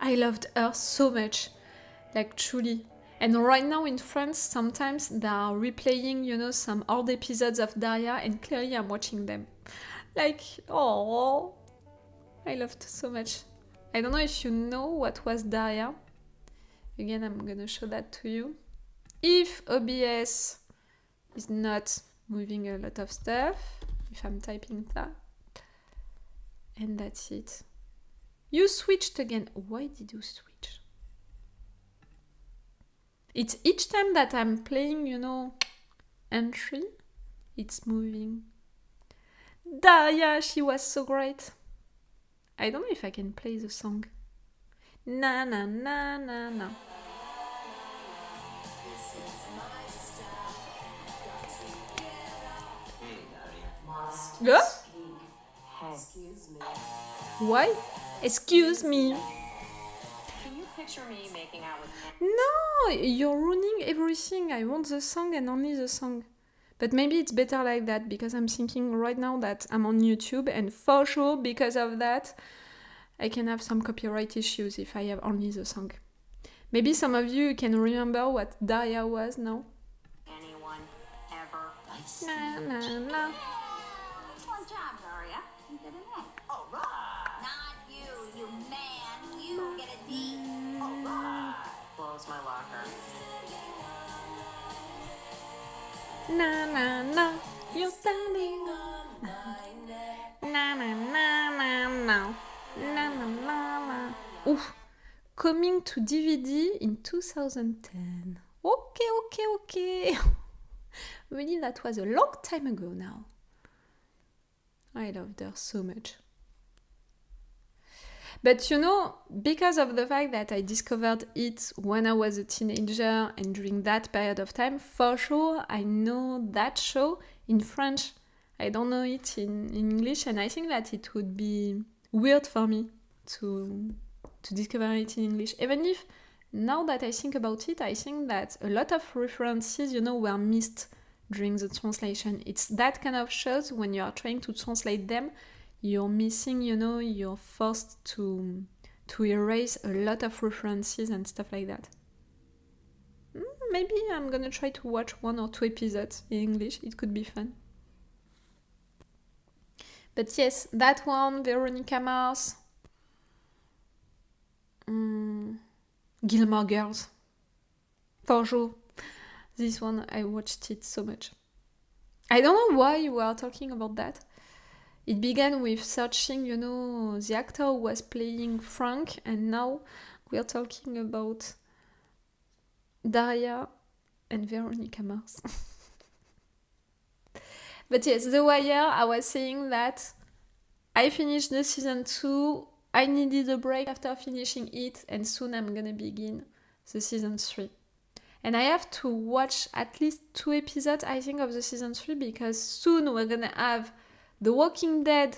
Speaker 1: I loved her so much. Like, truly. And right now in France, sometimes they are replaying, some old episodes of Daria, and clearly I'm watching them. Like, oh, I loved so much. I don't know if you know what was Daria. Again, I'm gonna show that to you. If OBS is not moving a lot of stuff, if I'm typing that. And that's it. You switched again. Why did you switch? It's each time that I'm playing, entry, it's moving. Daria, she was so great. I don't know if I can play the song. Na na na na na. Yeah?
Speaker 2: Excuse me.
Speaker 1: Why? Excuse me.
Speaker 2: Can you picture me making out with him?
Speaker 1: No, you're ruining everything. I want the song and only the song. But maybe it's better like that because I'm thinking right now that I'm on YouTube and for sure because of that I can have some copyright issues if I have only the song. Maybe some of you can remember what Daria was now.
Speaker 2: Anyone ever?
Speaker 1: Na na na.
Speaker 2: Excellent job, Daria. You did an A. All right. Not you, you man. You get a D. All right. Blows my locker.
Speaker 1: Na na na. You're standing on my neck. Na na na na na. Na na na na. Oof. Coming to DVD in 2010. Okay. Really, that was a long time ago now. I loved her so much. But because of the fact that I discovered it when I was a teenager and during that period of time, for sure I know that show in French. I don't know it in English, and I think that it would be weird for me to discover it in English. Even if, now that I think about it, I think that a lot of references, were missed during the translation. It's that kind of shows when you are trying to translate them, you're missing, you're forced to erase a lot of references and stuff like that. Maybe I'm gonna try to watch 1 or 2 episodes in English. It could be fun. But yes, that one, Veronica Mars. Gilmore Girls. For sure. This one, I watched it so much. I don't know why we are talking about that. It began with searching, the actor who was playing Frank, and now we are talking about Daria and Veronica Mars. But yes, The Wire, I was saying that I finished the season 2, I needed a break after finishing it, and soon I'm gonna begin the season 3. And I have to watch at least 2 episodes, I think, of the season 3, because soon we're gonna have The Walking Dead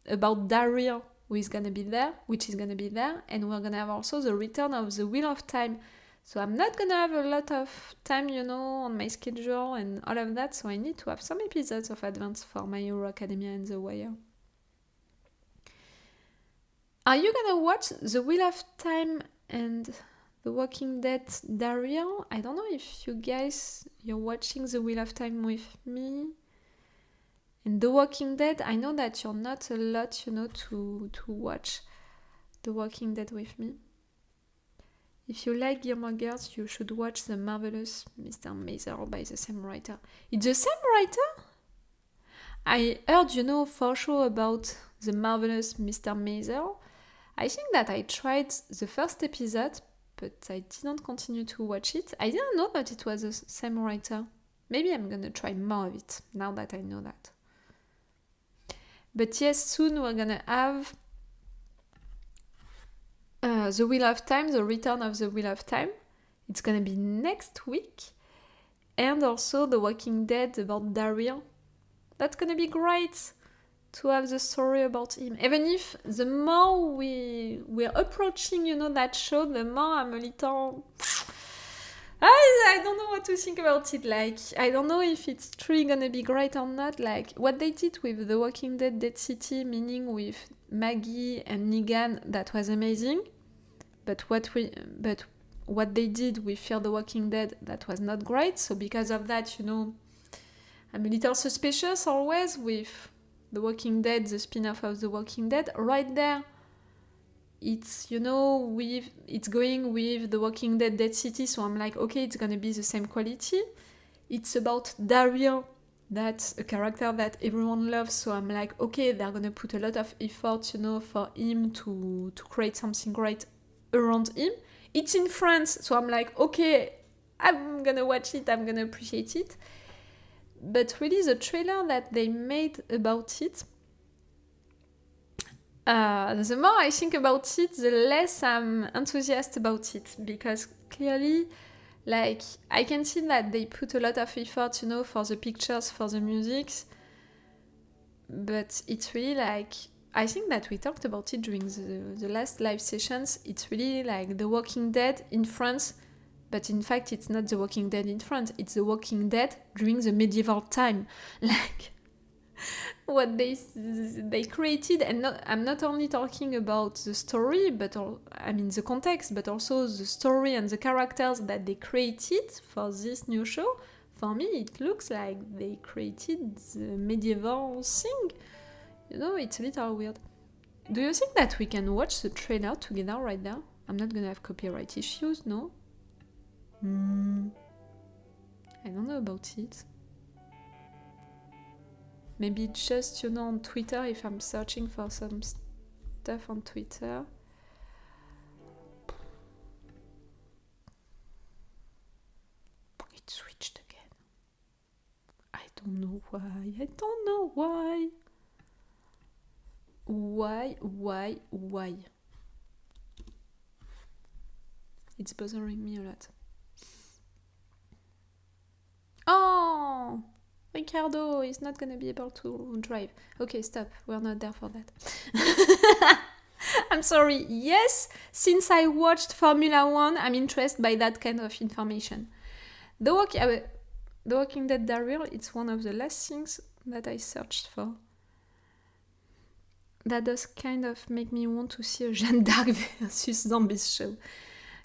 Speaker 1: about Daryl, which is gonna be there, and we're gonna have also the return of The Wheel of Time. So I'm not gonna have a lot of time, on my schedule and all of that, so I need to have some episodes of advance for My Hero Academia and The Wire. Are you gonna watch The Wheel of Time and The Walking Dead Daryl. I don't know if you're watching The Wheel of Time with me. And The Walking Dead, I know that you're not a lot, to watch The Walking Dead with me. If you like Gilmore Girls, you should watch The Marvelous Mr. Maisel by the same writer. It's the same writer? I heard, for sure about The Marvelous Mr. Maisel. I think that I tried the first episode, but I didn't continue to watch it. I didn't know that it was the same writer. Maybe I'm gonna try more of it, now that I know that. But yes, soon we're gonna have The Wheel of Time, the return of The Wheel of Time. It's gonna be next week. And also The Walking Dead about Daryl. That's gonna be great to have the story about him. Even if the more we're approaching, that show, the more I'm a little... I don't know what to think about it. Like, I don't know if it's truly gonna be great or not. Like, what they did with The Walking Dead Dead City, meaning with Maggie and Negan, that was amazing. But what they did with Fear the Walking Dead, that was not great. So because of that, I'm a little suspicious always with The Walking Dead, the spin-off of The Walking Dead. Right there, it's, it's going with The Walking Dead Dead City, so I'm like, okay, it's gonna be the same quality. It's about Daryl, that's a character that everyone loves, so I'm like, okay, they're gonna put a lot of effort, for him to create something great around him. It's in France, so I'm like, okay, I'm gonna watch it, I'm gonna appreciate it. But really, the trailer that they made about it, the more I think about it, the less I'm enthusiastic about it. Because clearly, like, I can see that they put a lot of effort, for the pictures, for the music. But it's really like, I think that we talked about it during the last live sessions. It's really like The Walking Dead in France. But in fact, it's not The Walking Dead in France. It's The Walking Dead during the medieval time. Like, what they created, and I'm not only talking about the story, but the context, but also the story and the characters that they created for this new show. For me, it looks like they created the medieval thing. It's a little weird. Do you think that we can watch the trailer together right now? I'm not gonna have copyright issues, no? I don't know about it. Maybe just, on Twitter, if I'm searching for some stuff on Twitter. It switched again. I don't know why. Why? It's bothering me a lot. Oh! Ricardo is not gonna be able to drive. Okay, stop. We're not there for that. I'm sorry. Yes, since I watched Formula One, I'm interested by that kind of information. The Walking Dead Daryl, it's one of the last things that I searched for. That does kind of make me want to see a Jeanne d'Arc versus Zombies show.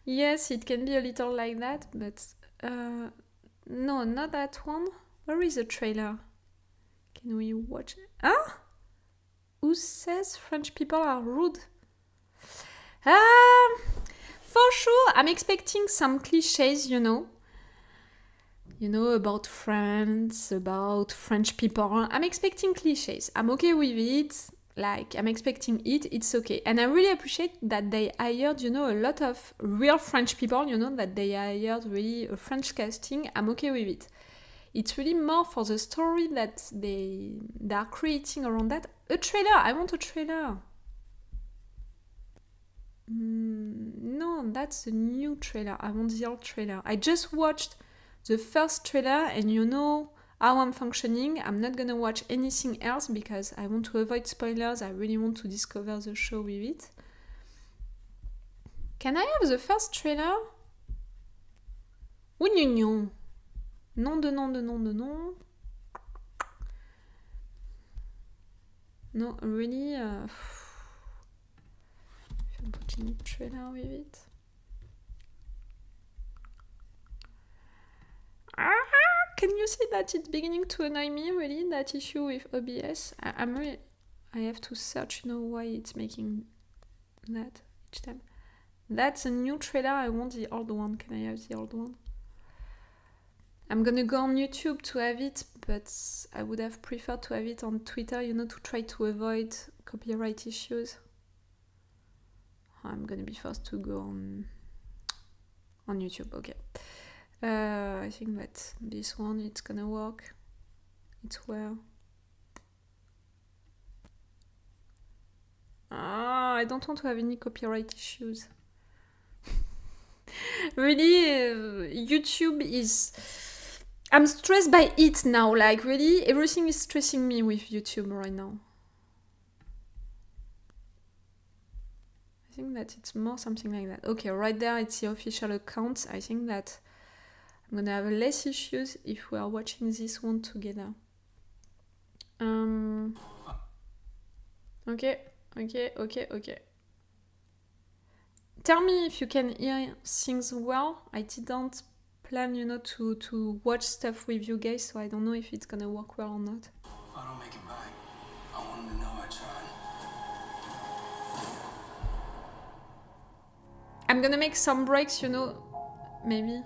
Speaker 1: Yes, it can be a little like that, but no, not that one. Where is the trailer? Can we watch it? Huh? Who says French people are rude? For sure, I'm expecting some cliches, about France, about French people. I'm expecting cliches. I'm okay with it. Like, I'm expecting it. It's okay. And I really appreciate that they hired, a lot of real French people, that they hired really a French casting. I'm okay with it. It's really more for the story that they are creating around that. A trailer! I want a trailer! No, that's a new trailer. I want the old trailer. I just watched the first trailer, and how I'm functioning. I'm not gonna watch anything else because I want to avoid spoilers. I really want to discover the show with it. Can I have the first trailer? Oui, Nom de nom. No, really, if I'm putting a trailer with it. can you see that it's beginning to annoy me, really, that issue with OBS? I have to search, why it's making that each time. That's a new trailer, I want the old one. Can I have the old one? I'm gonna go on YouTube to have it, but I would have preferred to have it on Twitter, to try to avoid copyright issues. I'm gonna be forced to go on YouTube, okay. I think that this one, it's gonna work. It's where? I don't want to have any copyright issues. Really, YouTube is... I'm stressed by it now, like really, everything is stressing me with YouTube right now. I think that it's more something like that. Okay, right there, it's the official account. I think that I'm gonna have less issues if we are watching this one together. Okay. Tell me if you can hear things well. I didn't plan, to watch stuff with you guys, so I don't know if it's gonna work well or not.
Speaker 3: If I don't make it back, I want them to know I tried.
Speaker 1: I'm gonna make some breaks, maybe.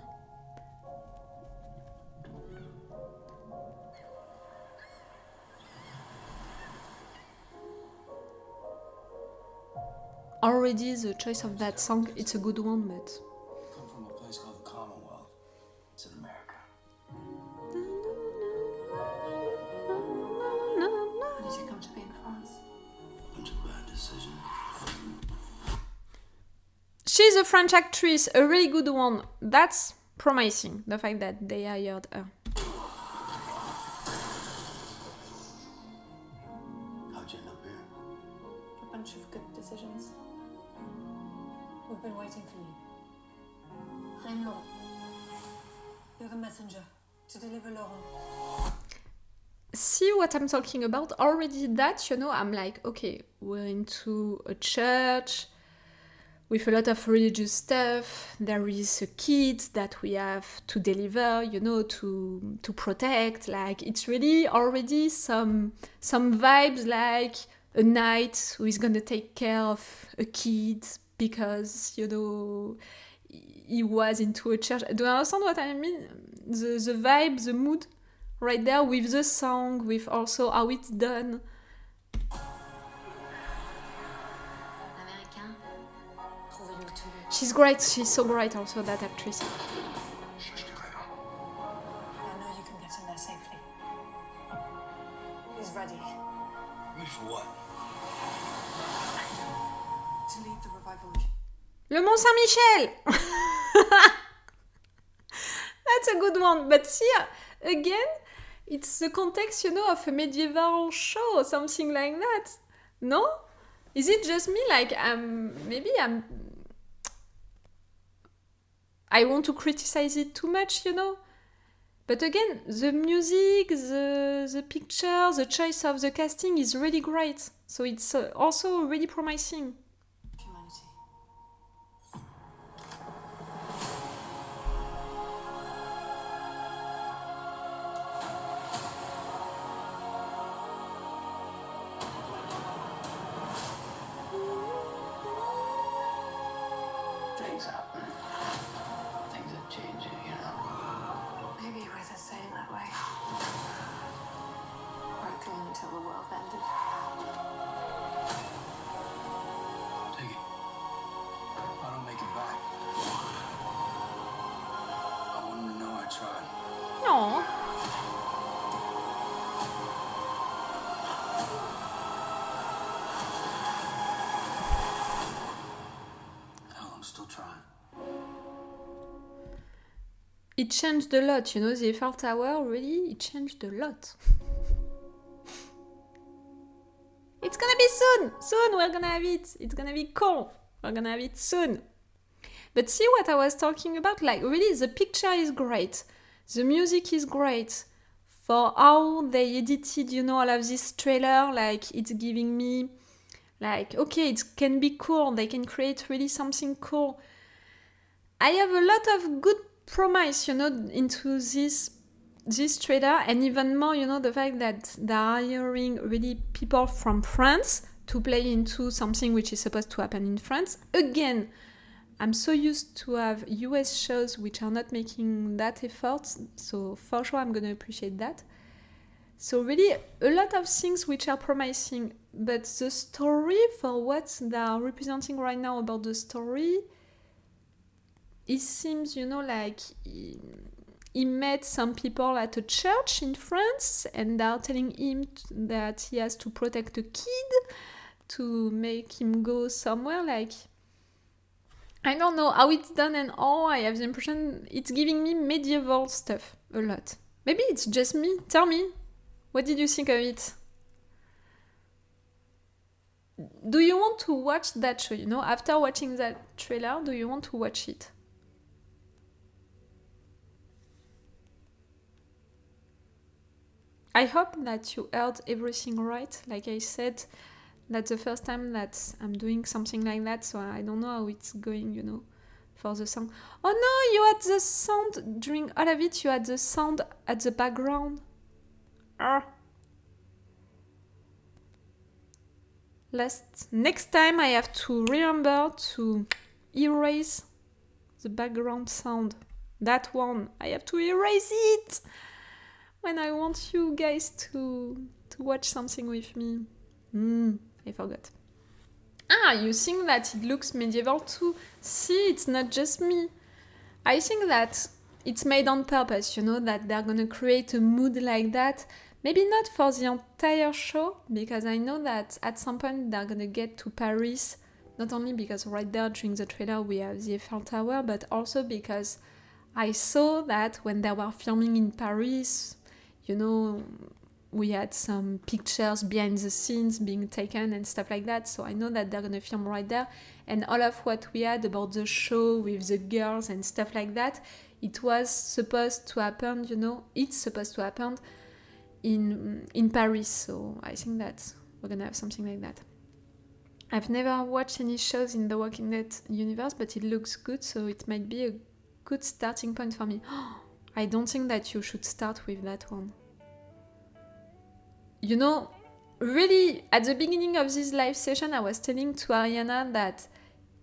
Speaker 1: Already the choice of that song, it's a good one, but...
Speaker 3: I come from a place called the Commonwealth. It's in America.
Speaker 2: How did you come to be in France?
Speaker 3: A bunch of bad decisions.
Speaker 1: She's a French actress, a really good one. That's promising, the fact that they hired her.
Speaker 3: How'd you end up here?
Speaker 2: A bunch of good decisions. We've been waiting for you. I'm Laurent. You're the messenger to deliver Laurent.
Speaker 1: See what I'm talking about? Already that, I'm like, okay, we're into a church with a lot of religious stuff. There is a kid that we have to deliver, to protect. Like, it's really already some vibes like a knight who is gonna take care of a kid because, he was into a church. Do you understand what I mean? The vibe, the mood right there with the song, with also how it's done. She's great, she's so great also, that actress.
Speaker 2: I know you can get in there safely. He's ready
Speaker 3: Ready for what?
Speaker 2: to lead the revival mission.
Speaker 1: Le Mont Saint-Michel! That's a good one, but see, again, it's the context, of a medieval show or something like that. No? Is it just me? Like, I want to criticize it too much, But again, the music, the picture, the choice of the casting is really great. So it's also really promising.
Speaker 2: Humanity.
Speaker 3: Things happen. Things are changing,
Speaker 2: Maybe it was saying that way. Working until the world ended.
Speaker 3: Take it. If I don't make it back, I want them to know I tried.
Speaker 1: No.
Speaker 3: Hell, I'm still trying.
Speaker 1: It changed a lot, the Eiffel Tower, really, it changed a lot. It's gonna be soon! Soon we're gonna have it! It's gonna be cool! We're gonna have it soon! But see what I was talking about? Like, really, the picture is great. The music is great. For how they edited, all of this trailer, like, it's giving me... Like, okay, it can be cool. They can create really something cool. I have a lot of good promise, into this this trailer, and even more, the fact that they're hiring really people from France to play into something which is supposed to happen in France. Again, I'm so used to have US shows which are not making that effort, so for sure I'm gonna appreciate that. So really a lot of things which are promising, but the story, for what they are representing right now about the story, it seems, like he met some people at a church in France and they're telling him that he has to protect a kid to make him go somewhere. Like, I don't know how it's done and all. I have the impression it's giving me medieval stuff a lot. Maybe it's just me. Tell me, what did you think of it? Do you want to watch that show? After watching that trailer, do you want to watch it? I hope that you heard everything right. Like I said, that's the first time that I'm doing something like that, so I don't know how it's going, for the sound. Oh no, you had the sound during all of it, you had the sound at the background. Next time I have to remember to erase the background sound. That one, I have to erase it when I want you guys to watch something with me. I forgot. You think that it looks medieval too? See, it's not just me. I think that it's made on purpose, that they're gonna create a mood like that. Maybe not for the entire show, because I know that at some point they're gonna get to Paris, not only because right there during the trailer we have the Eiffel Tower, but also because I saw that when they were filming in Paris, we had some pictures behind the scenes being taken and stuff like that, so I know that they're gonna film right there. And all of what we had about the show with the girls and stuff like that, it was supposed to happen, it's supposed to happen in Paris, so I think that we're gonna have something like that. I've never watched any shows in the Walking Dead universe, but it looks good, so it might be a good starting point for me. I don't think that you should start with that one. Really, at the beginning of this live session, I was telling to Ariana that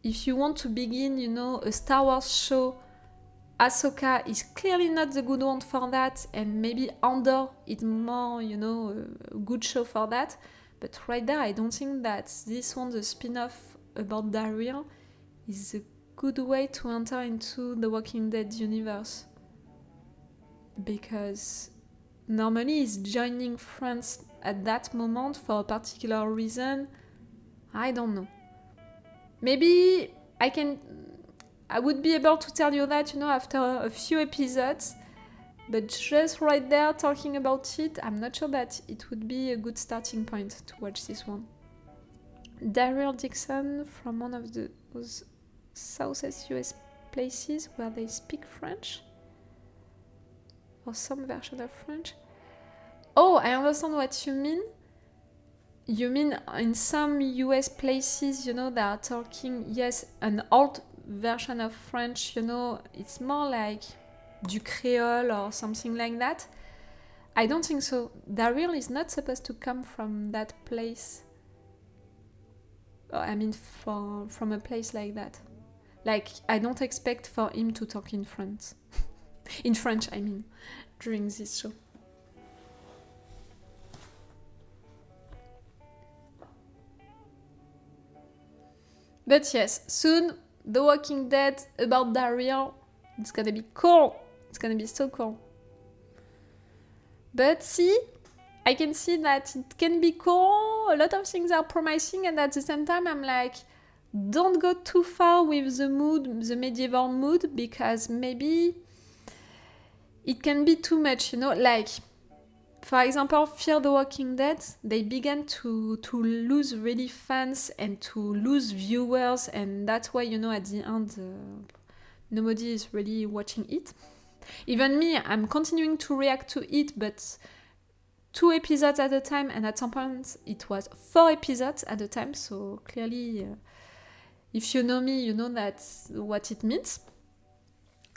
Speaker 1: if you want to begin, a Star Wars show, Ahsoka is clearly not the good one for that, and maybe Andor is more, a good show for that. But right there, I don't think that this one, the spin-off about Daryl, is a good way to enter into the Walking Dead universe. Because normally he's joining France at that moment for a particular reason. I don't know. Maybe I would be able to tell you that, after a few episodes, but just right there talking about it, I'm not sure that it would be a good starting point to watch this one. Daryl Dixon from one of those Southeast US places where they speak French, or some version of French. Oh, I understand what you mean. You mean in some US places, they are talking, yes, an old version of French, it's more like du Creole or something like that. I don't think so. Daryl is not supposed to come from that place. From a place like that. Like, I don't expect for him to talk in French. In French, during this show. But yes, soon, The Walking Dead about Daryl, it's gonna be cool. It's gonna be so cool. But see, I can see that it can be cool, a lot of things are promising, and at the same time I'm like, don't go too far with the mood, the medieval mood, because maybe it can be too much, like, for example, Fear the Walking Dead, they began to lose really fans and to lose viewers, and that's why, at the end, nobody is really watching it. Even me, I'm continuing to react to it, but 2 episodes at a time, and at some point it was 4 episodes at a time, so clearly, if you know me, you know that's what it means.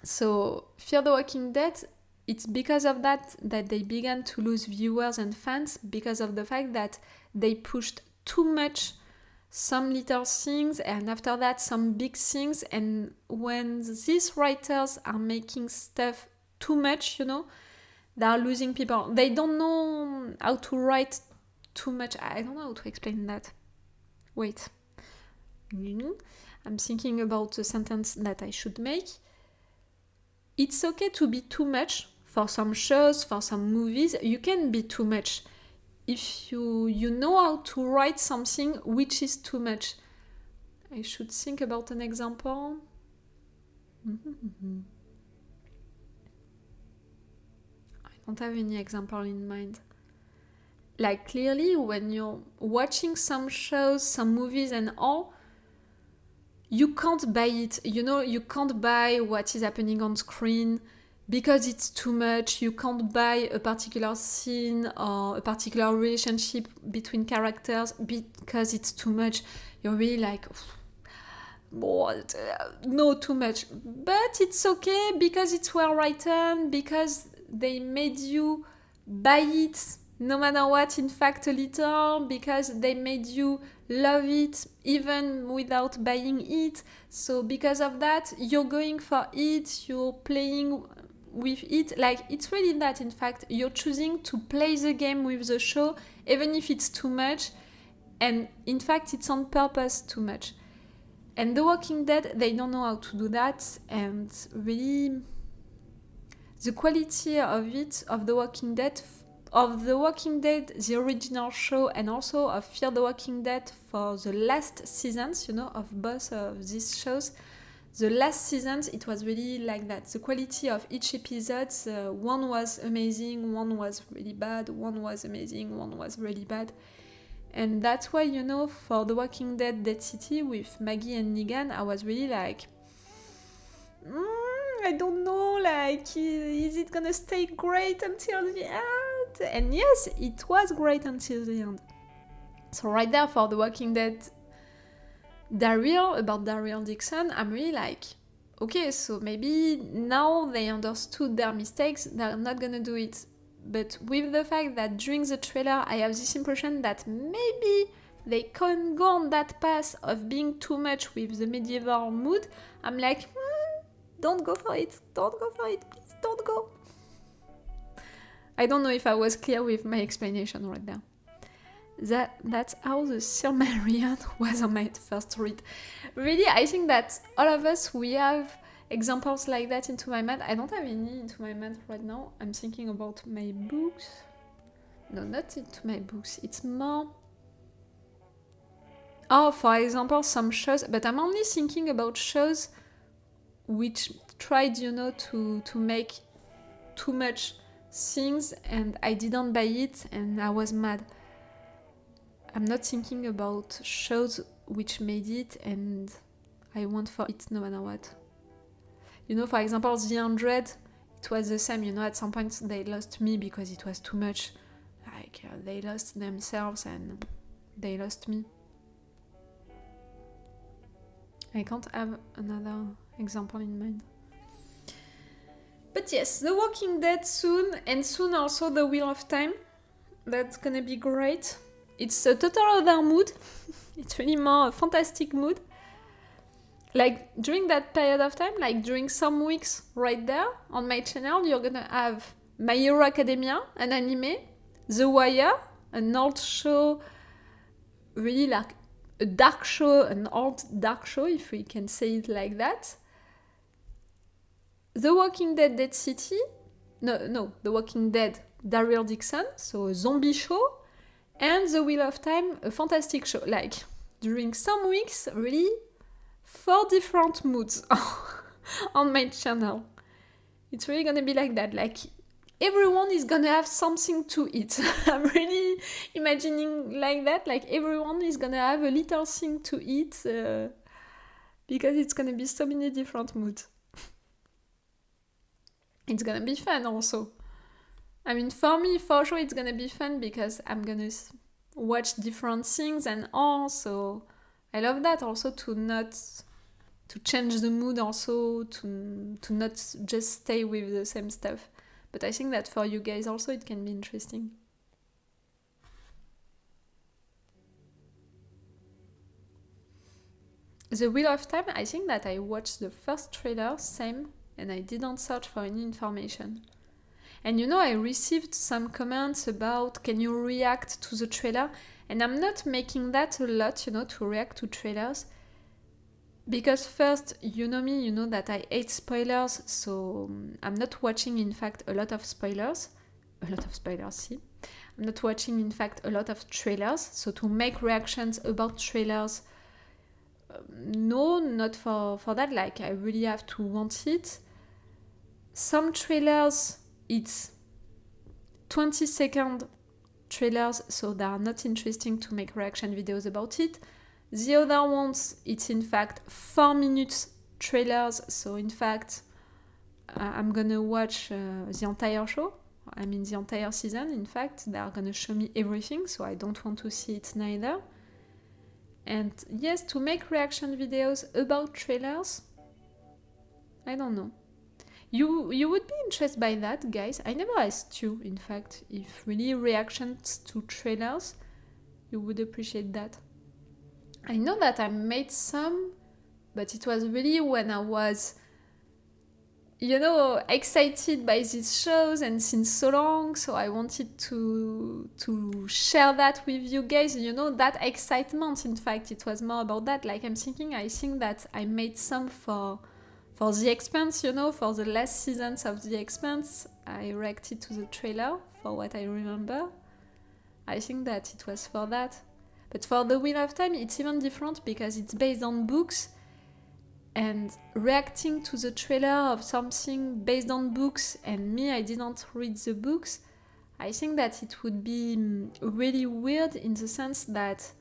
Speaker 1: So, Fear the Walking Dead, it's because of that they began to lose viewers and fans, because of the fact that they pushed too much some little things and after that some big things. And when these writers are making stuff too much, they are losing people. They don't know how to write too much. I don't know how to explain that. Wait. I'm thinking about a sentence that I should make. It's okay to be too much for some shows, for some movies. You can be too much if you know how to write something which is too much. I should think about an example. I don't have any example in mind. Like, clearly, when you're watching some shows, some movies and all, you can't buy it. You can't buy what is happening on screen because it's too much. You can't buy a particular scene or a particular relationship between characters because it's too much. You're really like, no, too much. But it's okay because it's well written, because they made you buy it no matter what, in fact, a little, because they made you love it even without buying it. So because of that, you're going for it, you're playing with it. Like, it's really that, in fact, you're choosing to play the game with the show, even if it's too much. And in fact, it's on purpose too much. And The Walking Dead, they don't know how to do that. And really, the quality of it, of The Walking Dead, the original show, and also of Fear the Walking Dead for the last seasons, of both of these shows. The last seasons, it was really like that. The quality of each episode, one was amazing, one was really bad, one was amazing, one was really bad. And that's why, for The Walking Dead Dead City with Maggie and Negan, I was really like, I don't know, like, is it gonna stay great until the end? And yes, it was great until the end. So right there, for The Walking Dead Daryl Dixon, I'm really like, okay, so maybe now they understood their mistakes, they're not gonna do it. But with the fact that during the trailer I have this impression that maybe they can go on that path of being too much with the medieval mood, I'm like, don't go for it, please don't go. I don't know if I was clear with my explanation right there. That's how the Silmarillion was on my first read. Really, I think that all of us, we have examples like that into my mind. I don't have any into my mind right now. I'm thinking about my books. No, not into my books. It's more... for example, some shows. But I'm only thinking about shows which tried, to make too much things, and I didn't buy it, and I was mad. I'm not thinking about shows which made it, and I went for it no matter what. For example, The 100, it was the same. At some point they lost me because it was too much. Like, they lost themselves and they lost me. I can't have another example in mind. But yes, The Walking Dead soon, and soon also The Wheel of Time. That's gonna be great. It's a total other mood. It's really more a fantastic mood. Like, during that period of time, like during some weeks right there on my channel, you're gonna have My Hero Academia, an anime, The Wire, an old show, really like a dark show, an old dark show, if we can say it like that. The Walking Dead Dead City, no, The Walking Dead Daryl Dixon, so a zombie show, and The Wheel of Time, a fantastic show. Like, during some weeks, really, 4 different moods on my channel. It's really gonna be like that. Like, everyone is gonna have something to eat. I'm really imagining like that. Like, everyone is gonna have a little thing to eat because it's gonna be so many different moods. It's gonna be fun also. I mean, for me, for sure, it's gonna be fun because I'm gonna watch different things and all. So I love that also, to change the mood also, to not just stay with the same stuff. But I think that for you guys also it can be interesting. The Wheel of Time, I think that I watched the first trailer, same, and I didn't search for any information. And I received some comments about can you react to the trailer? And I'm not making that a lot, to react to trailers. Because first, you know me, you know that I hate spoilers, so I'm not watching, in fact, a lot of spoilers. See? I'm not watching, in fact, a lot of trailers. So to make reactions about trailers, no, not for that. Like, I really have to want it. Some trailers, it's 20-second trailers, so they are not interesting to make reaction videos about it. The other ones, it's in fact 4 minutes trailers, so in fact, I'm gonna watch the entire show. I mean, the entire season, in fact. They are gonna show me everything, so I don't want to see it neither. And yes, to make reaction videos about trailers, I don't know. You would be interested by that, guys. I never asked you, in fact, if really reactions to trailers, you would appreciate that. I know that I made some, but it was really when I was, excited by these shows and since so long, so I wanted to share that with you guys, that excitement. In fact, it was more about that. Like, I think that I made some for The Expanse, for the last seasons of The Expanse. I reacted to the trailer, for what I remember. I think that it was for that. But for The Wheel of Time, it's even different because it's based on books, and reacting to the trailer of something based on books, and me, I didn't read the books, I think that it would be really weird in the sense that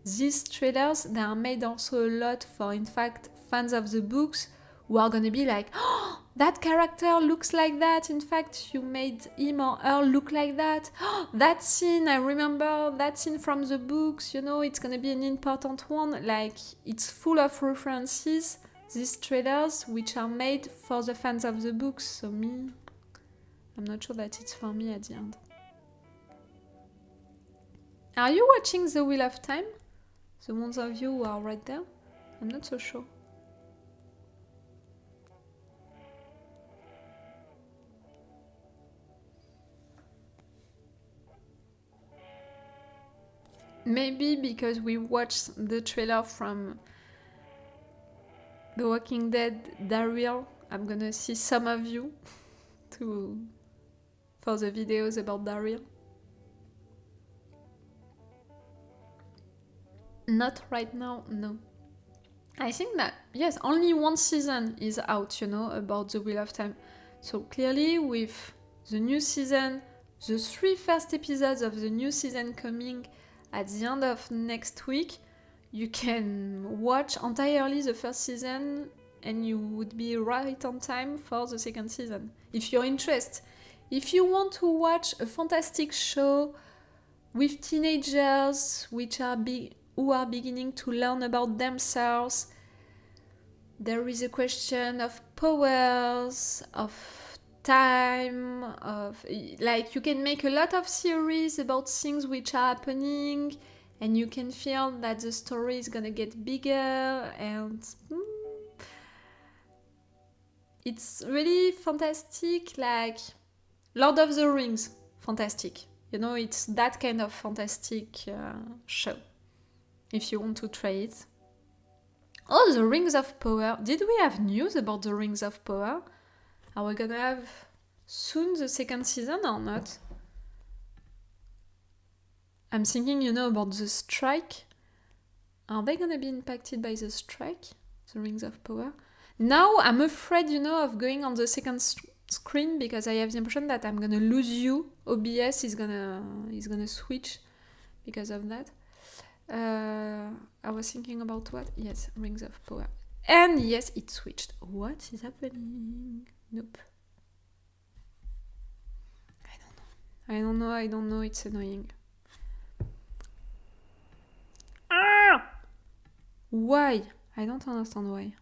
Speaker 1: these trailers, they are made also a lot for, in fact, fans of the books who are gonna be like, oh, that character looks like that. In fact, you made him or her look like that. Oh, that scene, I remember that scene from the books, it's gonna be an important one. Like, it's full of references, these trailers, which are made for the fans of the books. So me, I'm not sure that it's for me at the end. Are you watching The Wheel of Time? The ones of you who are right there? I'm not so sure. Maybe because we watched the trailer from The Walking Dead, Daryl, I'm gonna see some of you for the videos about Daryl. Not right now, no. I think that, yes, only one season is out, about The Wheel of Time. So clearly with the new season, the 3 first episodes of the new season coming at the end of next week, you can watch entirely the first season and you would be right on time for the second season. If you're interested. If you want to watch a fantastic show with teenagers who are beginning to learn about themselves, there is a question of powers, of time, of like, you can make a lot of theories about things which are happening, and you can feel that the story is gonna get bigger, and it's really fantastic, like Lord of the Rings, fantastic. It's that kind of fantastic show, if you want to try it. Oh, the Rings of Power. Did we have news about the Rings of Power? Are we gonna have soon the second season or not? I'm thinking, about the strike. Are they gonna be impacted by the strike? The Rings of Power? Now I'm afraid, of going on the second screen because I have the impression that I'm gonna lose you. OBS is gonna switch because of that. I was thinking about what? Yes, Rings of Power. And yes, it switched. What is happening? Nope. I don't know. It's annoying. Ah! Why? I don't understand why.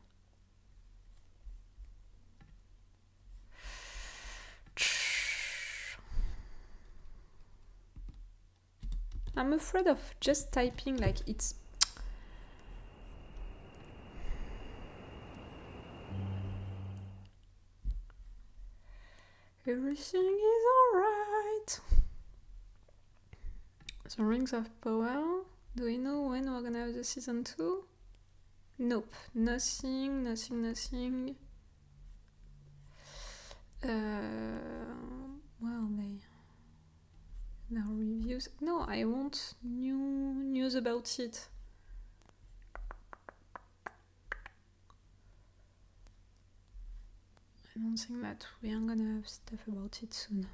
Speaker 1: I'm afraid of just typing like it's... Everything is alright. The Rings of Power. Do we know when we're gonna have the season 2? Nope. Nothing. Where are they? Now reviews. No, I want news about it. I don't think that we are gonna have stuff about it soon.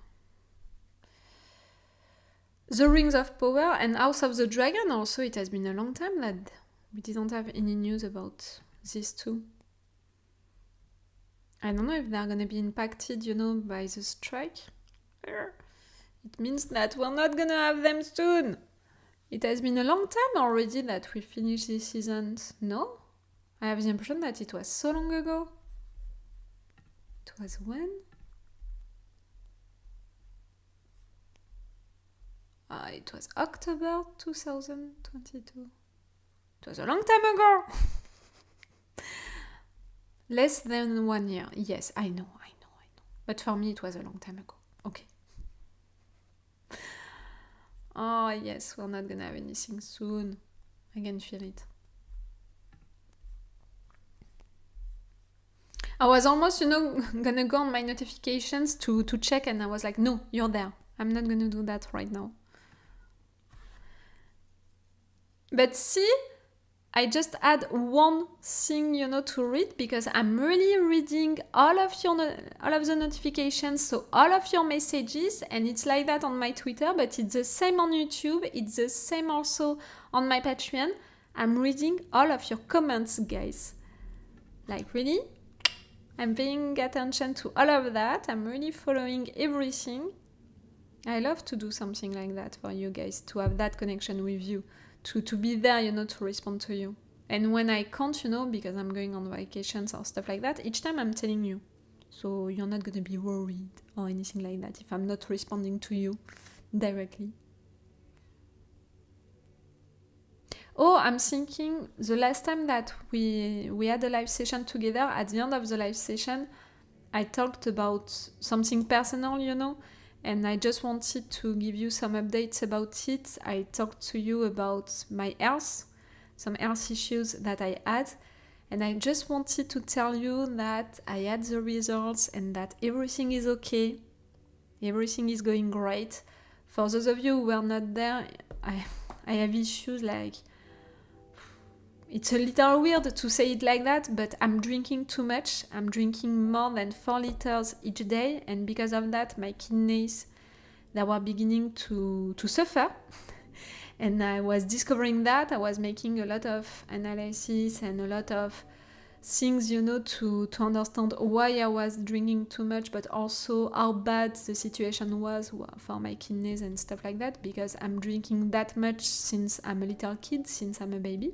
Speaker 1: The Rings of Power and House of the Dragon also, it has been a long time that we didn't have any news about these two. I don't know if they're gonna be impacted, by the strike. It means that we're not gonna have them soon. It has been a long time already that we finished this season. No? I have the impression that it was so long ago. It was when? It was October 2022. It was a long time ago! Less than 1 year. Yes, I know. But for me, it was a long time ago. Okay. Oh, yes, we're not gonna have anything soon. I can feel it. I was almost, gonna go on my notifications to check, and I was like, no, you're there. I'm not gonna do that right now. But see, I just add one thing, to read, because I'm really reading all of the notifications, so all of your messages, and it's like that on my Twitter, but it's the same on YouTube, it's the same also on my Patreon. I'm reading all of your comments, guys. Like, really? I'm paying attention to all of that. I'm really following everything. I love to do something like that for you guys, to have that connection with you. To be there, to respond to you. And when I can't, because I'm going on vacations or stuff like that, each time I'm telling you. So you're not going to be worried or anything like that if I'm not responding to you directly. Oh, I'm thinking the last time that we had a live session together, at the end of the live session, I talked about something personal, and I just wanted to give you some updates about it. I talked to you about my health, some health issues that I had, and I just wanted to tell you that I had the results and that everything is okay. Everything is going great. For those of you who were not there, I have issues like... It's a little weird to say it like that, but I'm drinking too much. I'm drinking more than 4 liters each day, and because of that, my kidneys, they were beginning to suffer. And I was discovering that. I was making a lot of analysis and a lot of things, to understand why I was drinking too much, but also how bad the situation was for my kidneys and stuff like that, because I'm drinking that much since I'm a little kid, since I'm a baby.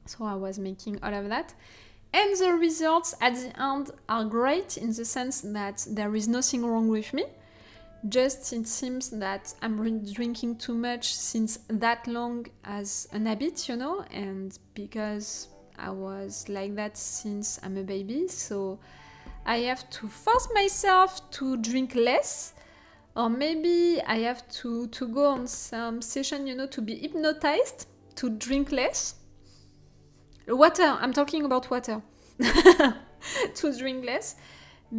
Speaker 1: So I was making all of that. And the results at the end are great in the sense that there is nothing wrong with me. Just it seems that I'm drinking too much since that long as an habit, and because I was like that since I'm a baby, so I have to force myself to drink less, or maybe I have to go on some session, to be hypnotized, to drink less. Water, I'm talking about water. To drink less.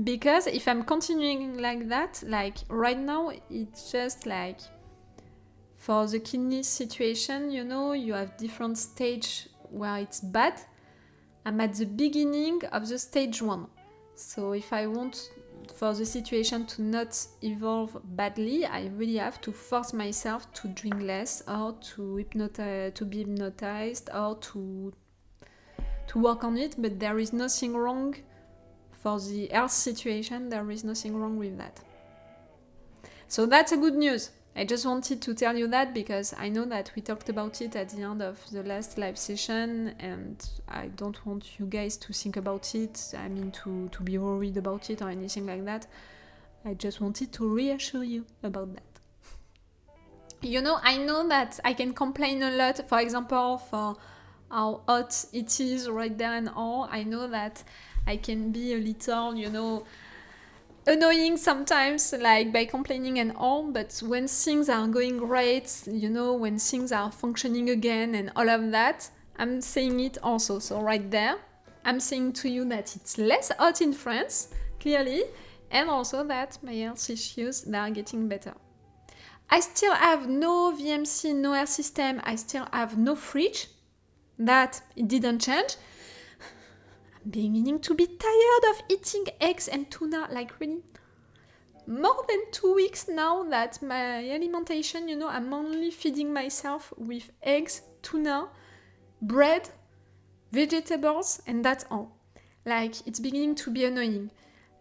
Speaker 1: Because if I'm continuing like that, like right now, it's just like for the kidney situation, you have different stage where it's bad. I'm at the beginning of the stage 1. So if I want for the situation to not evolve badly, I really have to force myself to drink less, or to be hypnotized, or to work on it. But there is nothing wrong for the health situation. There is nothing wrong with that. So that's a good news. I just wanted to tell you that because I know that we talked about it at the end of the last live session, and I don't want you guys to think about it, I mean to be worried about it or anything like that. I just wanted to reassure you about that. You know, I know that I can complain a lot, for example, for how hot it is right there and all. I know that I can be a little, you know, annoying sometimes, like by complaining and all, but when things are going great, you know, when things are functioning again and all of that, I'm saying it also. So right there, I'm saying to you that it's less hot in France, clearly, and also that my health issues, they are getting better. I still have no VMC, no air system, I still have no fridge. That, it didn't change. I'm beginning to be tired of eating eggs and tuna, like really. More than 2 weeks now that my alimentation, you know, I'm only feeding myself with eggs, tuna, bread, vegetables, and that's all. Like, it's beginning to be annoying.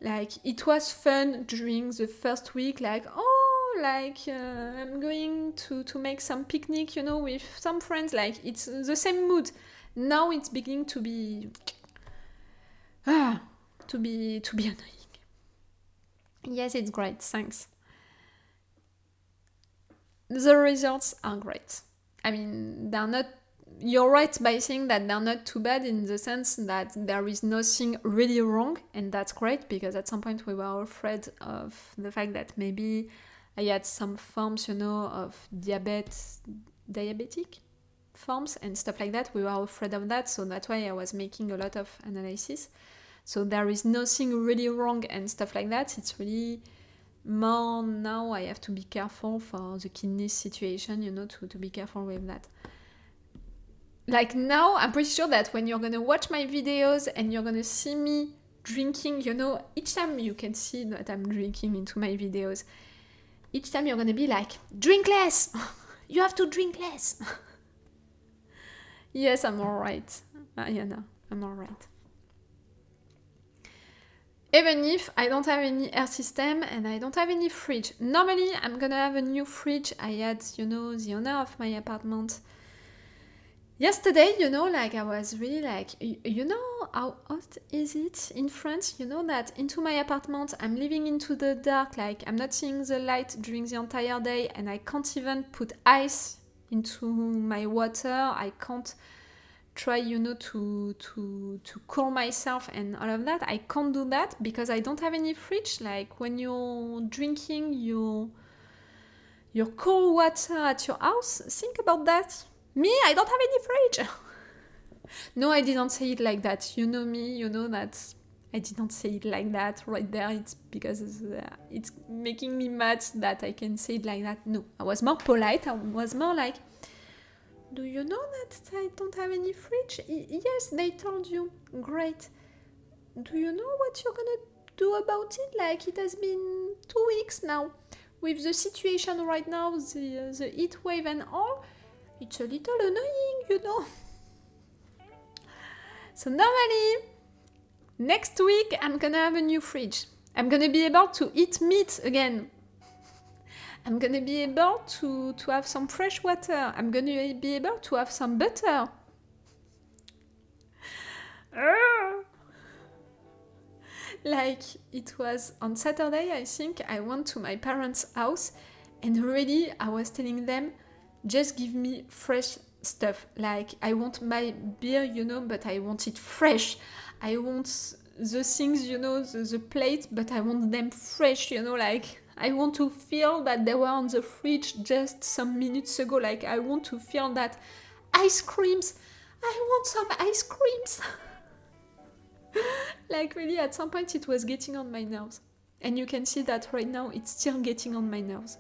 Speaker 1: Like, it was fun during the first week, like, I'm going to make some picnic, you know, with some friends, like, it's the same mood. Now it's beginning to be annoying. Yes, it's great, thanks. The results are great. I mean, they're not, you're right by saying that they're not too bad in the sense that there is nothing really wrong, and that's great, because at some point we were afraid of the fact that maybe I had some forms, you know, of diabetic forms and stuff like that. We were afraid of that, so that's why I was making a lot of analysis. So there is nothing really wrong and stuff like that. It's really more now I have to be careful for the kidney situation, you know, to be careful with that. Like now, I'm pretty sure that when you're gonna watch my videos and you're gonna see me drinking, you know, each time you can see that I'm drinking into my videos, each time you're gonna be like, drink less! You have to drink less! Yes, I'm alright. Yeah, no, I'm alright. Even if I don't have any air system and I don't have any fridge. Normally, I'm gonna have a new fridge. I had, you know, the owner of my apartment yesterday, you know, like I was really like, you know how hot is it in France? You know that into my apartment, I'm living into the dark, like I'm not seeing the light during the entire day, and I can't even put ice into my water. I can't try, you know, to cool myself and all of that. I can't do that because I don't have any fridge. Like when you're drinking your cold water at your house, think about that. Me, I don't have any fridge. No, I didn't say it like that. You know me, you know that I didn't say it like that right there. It's because it's making me mad that I can say it like that. No, I was more polite. I was more like, do you know that I don't have any fridge? Yes, they told you. Great. Do you know what you're gonna do about it? Like, it has been 2 weeks now. With the situation right now, the heat wave and all, it's a little annoying, you know. So normally, next week, I'm gonna have a new fridge. I'm gonna be able to eat meat again. I'm gonna be able to have some fresh water. I'm gonna be able to have some butter. Like, it was on Saturday, I think, I went to my parents' house and really I was telling them, just give me fresh stuff. Like, I want my beer, you know, but I want it fresh. I want the things, you know, the plate, but I want them fresh, you know, like, I want to feel that they were on the fridge just some minutes ago. Like, I want to feel that ice creams. I want some ice creams. Like, really, at some point, it was getting on my nerves. And you can see that right now, it's still getting on my nerves.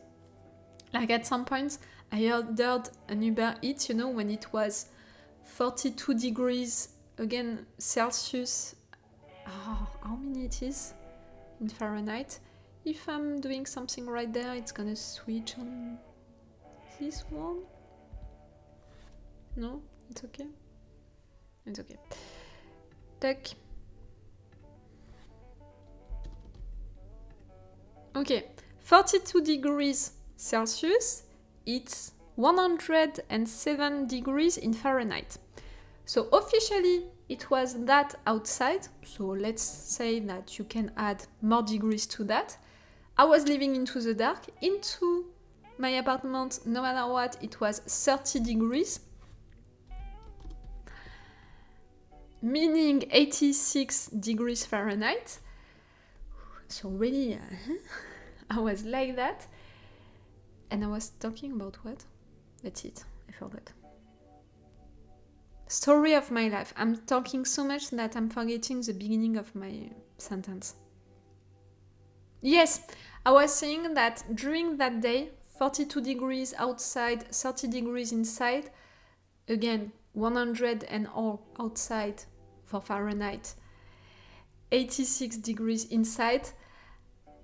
Speaker 1: Like, at some point, I ordered an Uber Eats, you know, when it was 42 degrees, again, Celsius. How many it is in Fahrenheit? If I'm doing something right there, it's gonna switch on this one. No? It's okay? It's okay. Tac. Okay, 42 degrees Celsius, it's 107 degrees in Fahrenheit. So officially, it was that outside, so let's say that you can add more degrees to that. I was living into the dark, into my apartment, no matter what, it was 30 degrees, meaning 86 degrees Fahrenheit. So really, I was like that. And I was talking about what? That's it, I forgot. Story of my life. I'm talking so much that I'm forgetting the beginning of my sentence. Yes, I was saying that during that day, 42 degrees outside, 30 degrees inside, again, 100 and all outside for Fahrenheit, 86 degrees inside.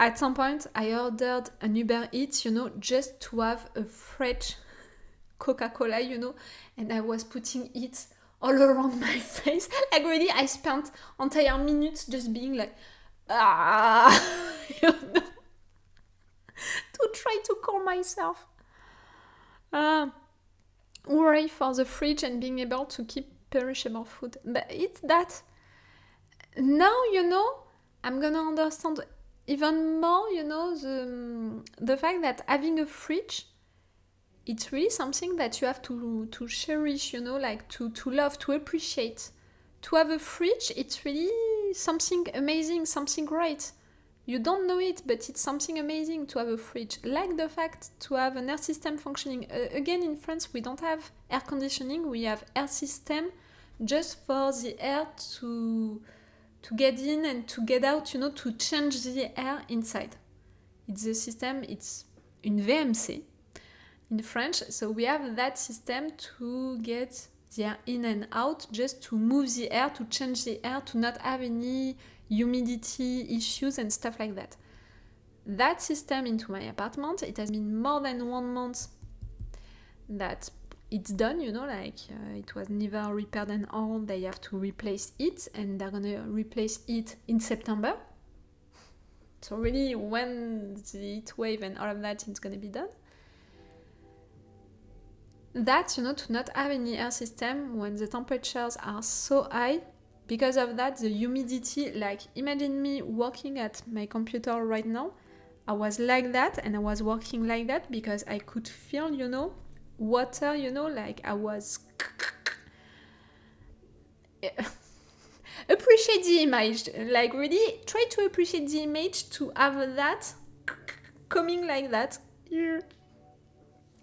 Speaker 1: At some point, I ordered an Uber Eats, just to have a fresh Coca-Cola, and I was putting it all around my face. Like really, I spent entire minutes just being like, to try to calm myself. Worry for the fridge and being able to keep perishable food. But it's that. Now, I'm gonna understand even more, the fact that having a fridge, it's really something that you have to cherish, like to love, to appreciate. To have a fridge, it's really something amazing, something great. You don't know it, but it's something amazing to have a fridge. Like the fact to have an air system functioning. Again, in France, we don't have air conditioning. We have air system just for the air to get in and to get out, to change the air inside. It's a system, it's une VMC in French. So we have that system to get the air in and out, just to move the air, to change the air, to not have any humidity issues and stuff like that. That system into my apartment, it has been more than 1 month that it's done, it was never repaired and all. They have to replace it, and they're gonna replace it in September. So really, when the heat wave and all of that is gonna be done. That, to not have any air system when the temperatures are so high, because of that, the humidity, like imagine me working at my computer right now. I was like that, and I was working like that because I could feel, water, like I was... Appreciate the image, like really try to appreciate the image to have that coming like that.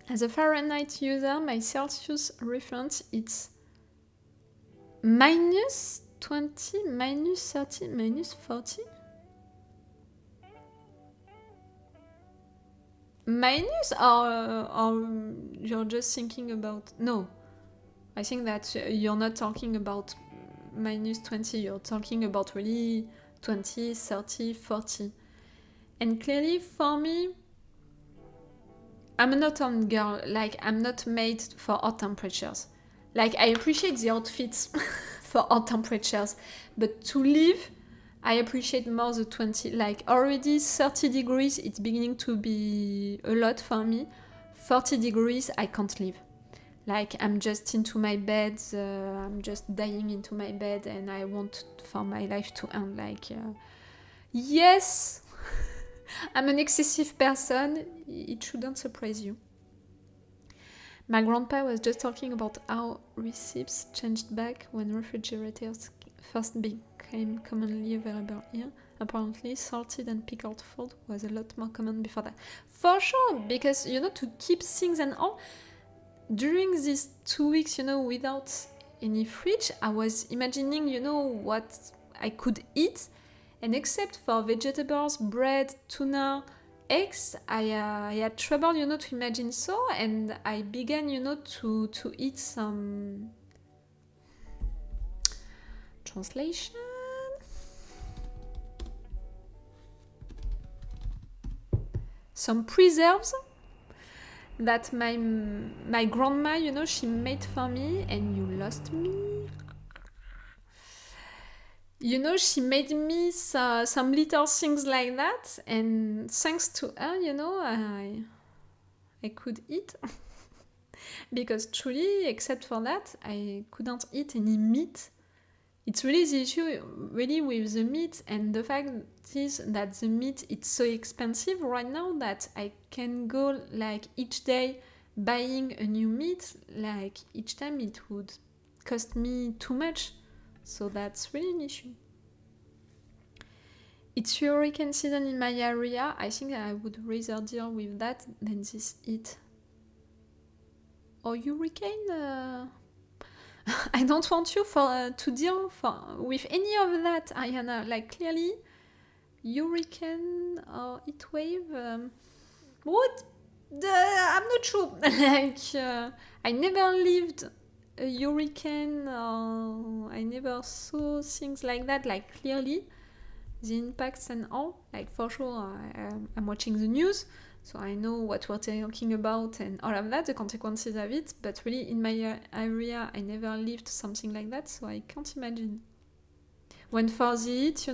Speaker 1: As a Fahrenheit user, my Celsius reference, it's minus 20, minus 30, minus 40. Minus, or you're just thinking about... No, I think that you're not talking about minus 20, you're talking about really 20, 30, 40. And clearly for me, I'm not a girl, like I'm not made for hot temperatures. Like I appreciate the outfits for hot temperatures, but to live, I appreciate more the 20, like already 30 degrees, it's beginning to be a lot for me. 40 degrees, I can't live. Like I'm just into my bed, I'm just dying into my bed, and I want for my life to end. Like, yes, I'm an excessive person, it shouldn't surprise you. My grandpa was just talking about how recipes changed back when refrigerators first became commonly available here. Apparently, salted and pickled food was a lot more common before that. For sure, because, to keep things and all, during these 2 weeks, without any fridge, I was imagining, what I could eat. And except for vegetables, bread, tuna, eggs, I had trouble, to imagine so. And I began, to eat some... Translation? Some preserves that my grandma, she made for me. And you lost me. She made me some little things like that, and thanks to her, I could eat. Because truly, except for that, I couldn't eat any meat It's really the issue really with the meat, and the fact is that the meat it's so expensive right now that I can go like each day buying a new meat, like each time it would cost me too much. So that's really an issue. It's hurricane season in my area. I think I would rather deal with that than this heat. Or hurricane? I don't want you to deal with any of that, Ayana. Like, clearly, hurricane or heat wave. What? I'm not sure. I never lived a hurricane. I never saw things like that. Like, clearly, the impacts and all. Like, for sure, I'm watching the news. So I know what we're talking about and all of that, the consequences of it, but really in my area, I never lived something like that, so I can't imagine. When for the heat,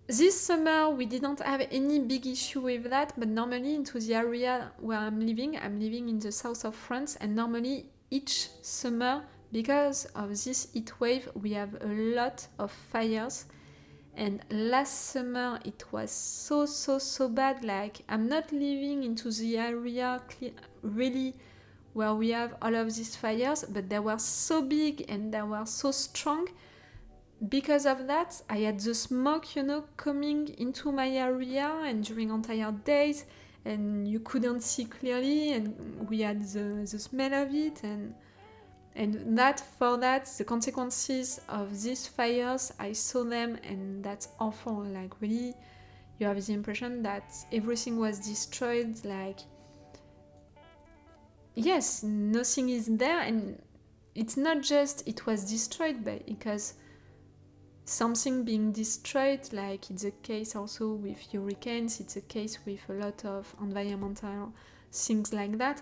Speaker 1: this summer we didn't have any big issue with that, but normally into the area where I'm living in the south of France, and normally each summer, because of this heat wave, we have a lot of fires. And last summer it was so bad. Like, I'm not living into the area really where we have all of these fires, but they were so big and they were so strong. Because of that, I had the smoke, coming into my area and during entire days, and you couldn't see clearly, and we had the smell of it, and the consequences of these fires, I saw them, and that's awful. Like, really, you have the impression that everything was destroyed. Like, yes, nothing is there, and it's not just it was destroyed, but because something being destroyed, like it's a case also with hurricanes, it's a case with a lot of environmental things like that.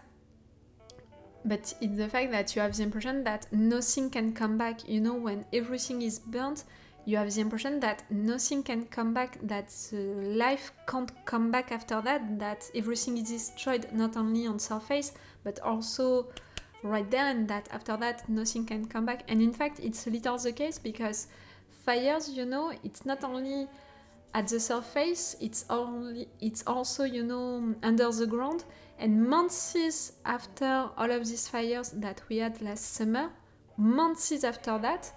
Speaker 1: But it's the fact that you have the impression that nothing can come back. When everything is burnt, you have the impression that nothing can come back, that life can't come back after that, that everything is destroyed, not only on surface, but also right there, and that after that, nothing can come back. And in fact, it's a little the case, because fires, it's not only at the surface, it's also, under the ground. And months after all of these fires that we had last summer, months after that,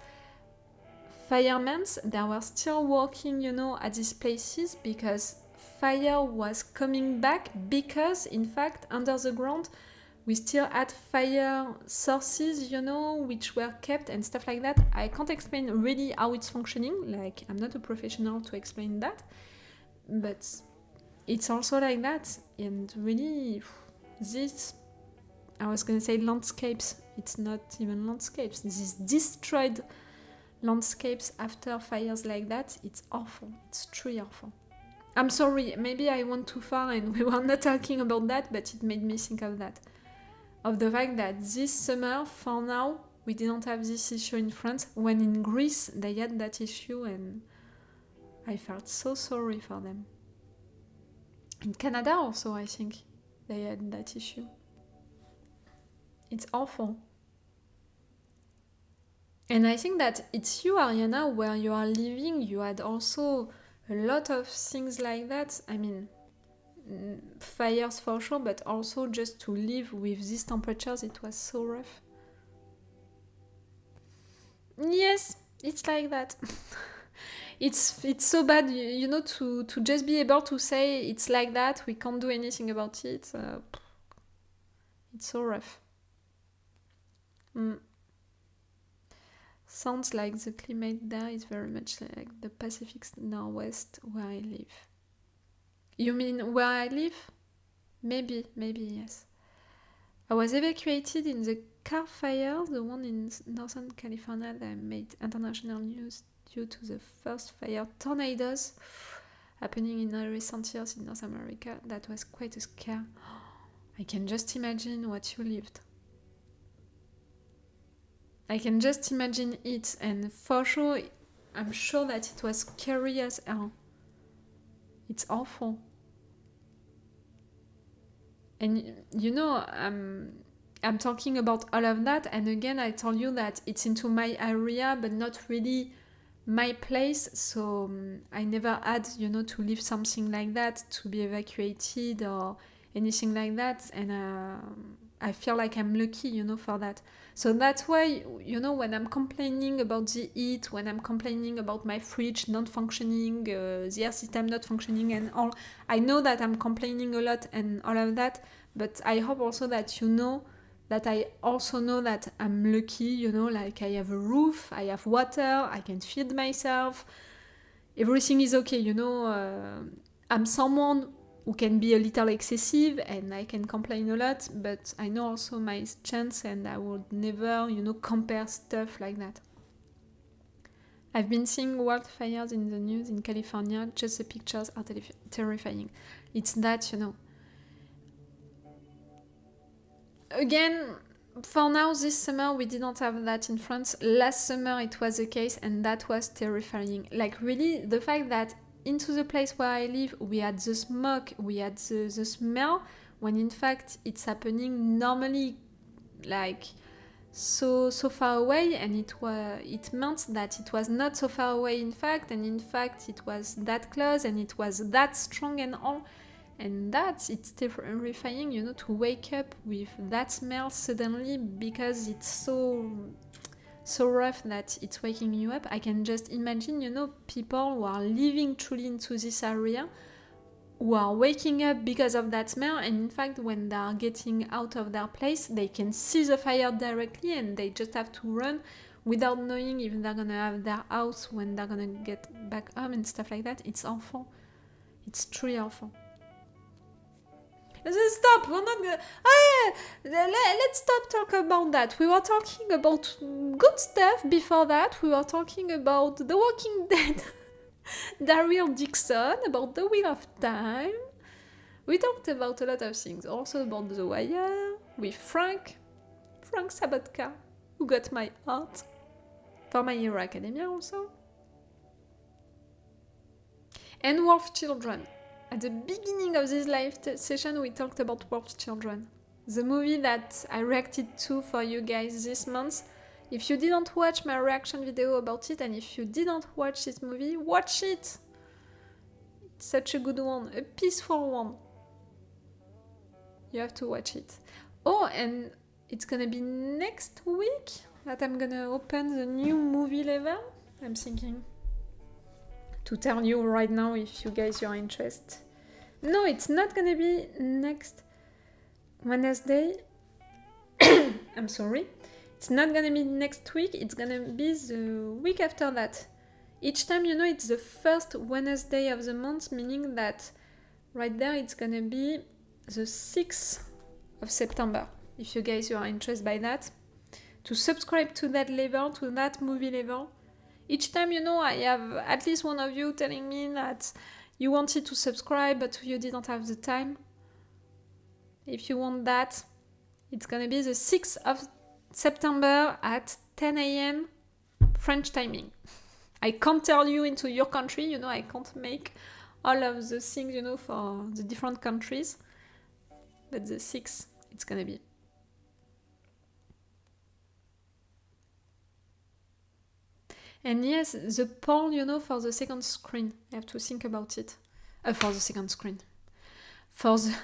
Speaker 1: firemen, they were still working, at these places, because fire was coming back, because in fact, under the ground, we still had fire sources, which were kept and stuff like that. I can't explain really how it's functioning. Like, I'm not a professional to explain that, but it's also like that. And really, I was gonna say landscapes. It's not even landscapes. These destroyed landscapes after fires like that, it's awful. It's truly awful. I'm sorry, maybe I went too far and we were not talking about that, but it made me think of that. Of the fact that this summer, for now, we didn't have this issue in France, when in Greece they had that issue, and I felt so sorry for them. In Canada also, I think, they had that issue. It's awful. And I think that it's you, Ariana, where you are living, you had also a lot of things like that. I mean, fires for sure, but also just to live with these temperatures, it was so rough. Yes, it's like that. It's so bad, to just be able to say it's like that, we can't do anything about it. It's so rough. Sounds like the climate there is very much like the Pacific Northwest where I live. You mean where I live? Maybe, yes. I was evacuated in the car fire, the one in Northern California that made international news due to the first fire tornadoes happening in recent years in North America. That was quite a scare. I can just imagine what you lived. I can just imagine it, and for sure, I'm sure that it was scary as hell. It's awful. And I'm talking about all of that, and again, I told you that it's into my area, but not really my place, so I never had, you know, to leave something like that, to be evacuated or anything like that, and I feel like I'm lucky, you know, for that. So that's why, you know, when I'm complaining about the heat, when I'm complaining about my fridge not functioning, the air system not functioning and all, I know that I'm complaining a lot and all of that, but I hope also that you know that I also know that I'm lucky, you know, like I have a roof, I have water, I can feed myself, everything is okay, you know. I'm someone who can be a little excessive and I can complain a lot, but I know also my chance and I would never, you know, compare stuff like that. I've been seeing wildfires in the news in California, just the pictures are terrifying. It's that, you know. Again, for now, this summer we didn't have that in France. Last summer it was the case and that was terrifying. Like really, the fact that into the place where I live we had the smoke, we had the smell, when in fact it's happening normally, like so far away, and it meant that it was not so far away in fact, and in fact it was that close and it was that strong and all. And it's terrifying, you know, to wake up with that smell suddenly because it's so rough that it's waking you up. I can just imagine, you know, people who are living truly into this area, who are waking up because of that smell, and in fact when they are getting out of their place they can see the fire directly and they just have to run without knowing if they're gonna have their house when they're gonna get back home and stuff like that. It's awful. It's truly awful. Stop, we're not gonna... let's stop talking about that. We were talking about good stuff before that. We were talking about The Walking Dead, Daryl Dixon, about The Wheel of Time. We talked about a lot of things. Also about The Wire, with Frank Sabatka, who got my heart. For My Hero Academia also. And Wolf Children. At the beginning of this live session, we talked about Wolf Children, the movie that I reacted to for you guys this month. If you didn't watch my reaction video about it, and if you didn't watch this movie, watch it! It's such a good one, a peaceful one. You have to watch it. Oh, and it's gonna be next week that I'm gonna open the new movie level, I'm thinking. To tell you right now if you guys are interested. No, it's not gonna be next Wednesday. I'm sorry. It's not gonna be next week, it's gonna be the week after that. Each time, you know, it's the first Wednesday of the month, meaning that right there it's gonna be the 6th of September. If you guys are interested by that. To subscribe to that level, to that movie level. Each time, you know, I have at least one of you telling me that you wanted to subscribe, but you didn't have the time. If you want that, it's gonna be the 6th of September at 10 a.m. French timing. I can't tell you into your country, you know, I can't make all of the things, you know, for the different countries. But the 6th, it's gonna be. And yes, the poll, you know, for the second screen. I have to think about it. For the second screen. For the...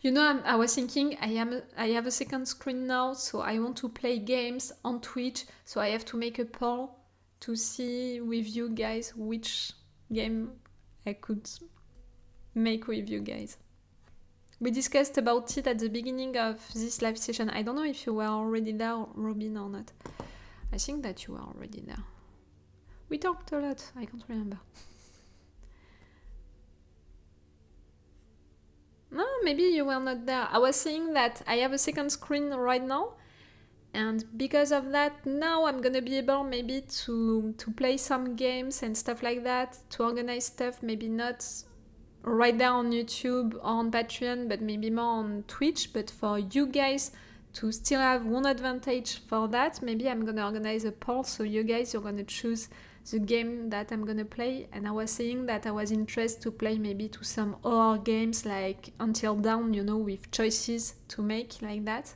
Speaker 1: You know, I was thinking, I have a second screen now, so I want to play games on Twitch, so I have to make a poll to see with you guys which game I could make with you guys. We discussed about it at the beginning of this live session. I don't know if you were already there, Robin, or not. I think that you were already there. We talked a lot, I can't remember. No, maybe you were not there. I was saying that I have a second screen right now, and because of that, now I'm gonna be able maybe to play some games and stuff like that, to organize stuff, maybe not right there on YouTube or on Patreon, but maybe more on Twitch. But for you guys to still have one advantage for that, maybe I'm gonna organize a poll, so you guys, you're gonna choose the game that I'm gonna play. And I was saying that I was interested to play maybe to some horror games like Until Dawn, you know, with choices to make like that.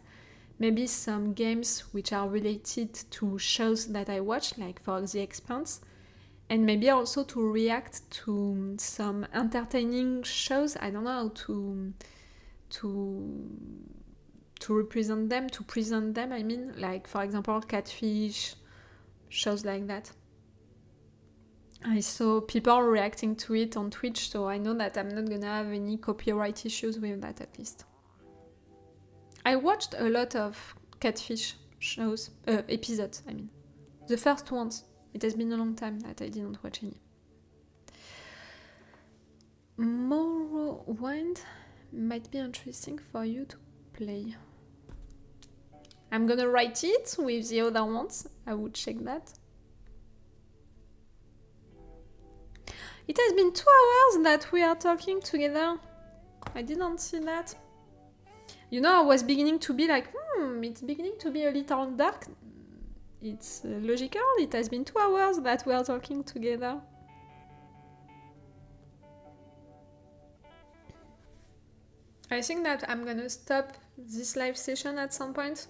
Speaker 1: maybe some games which are related to shows that I watch, like for The Expanse, and maybe also to react to some entertaining shows. I don't know how to represent them, to present them, I mean, like for example Catfish, shows like that. I saw people reacting to it on Twitch, so I know that I'm not gonna have any copyright issues with that, at least. I watched a lot of Catfish shows, episodes, I mean. The first ones. It has been a long time that I didn't watch any. Morrowind might be interesting for you to play. I'm gonna write it with the other ones. I would check that. It has been 2 hours that we are talking together. I didn't see that. You know, I was beginning to be like, it's beginning to be a little dark. It's logical. It has been 2 hours that we are talking together. I think that I'm gonna stop this live session at some point.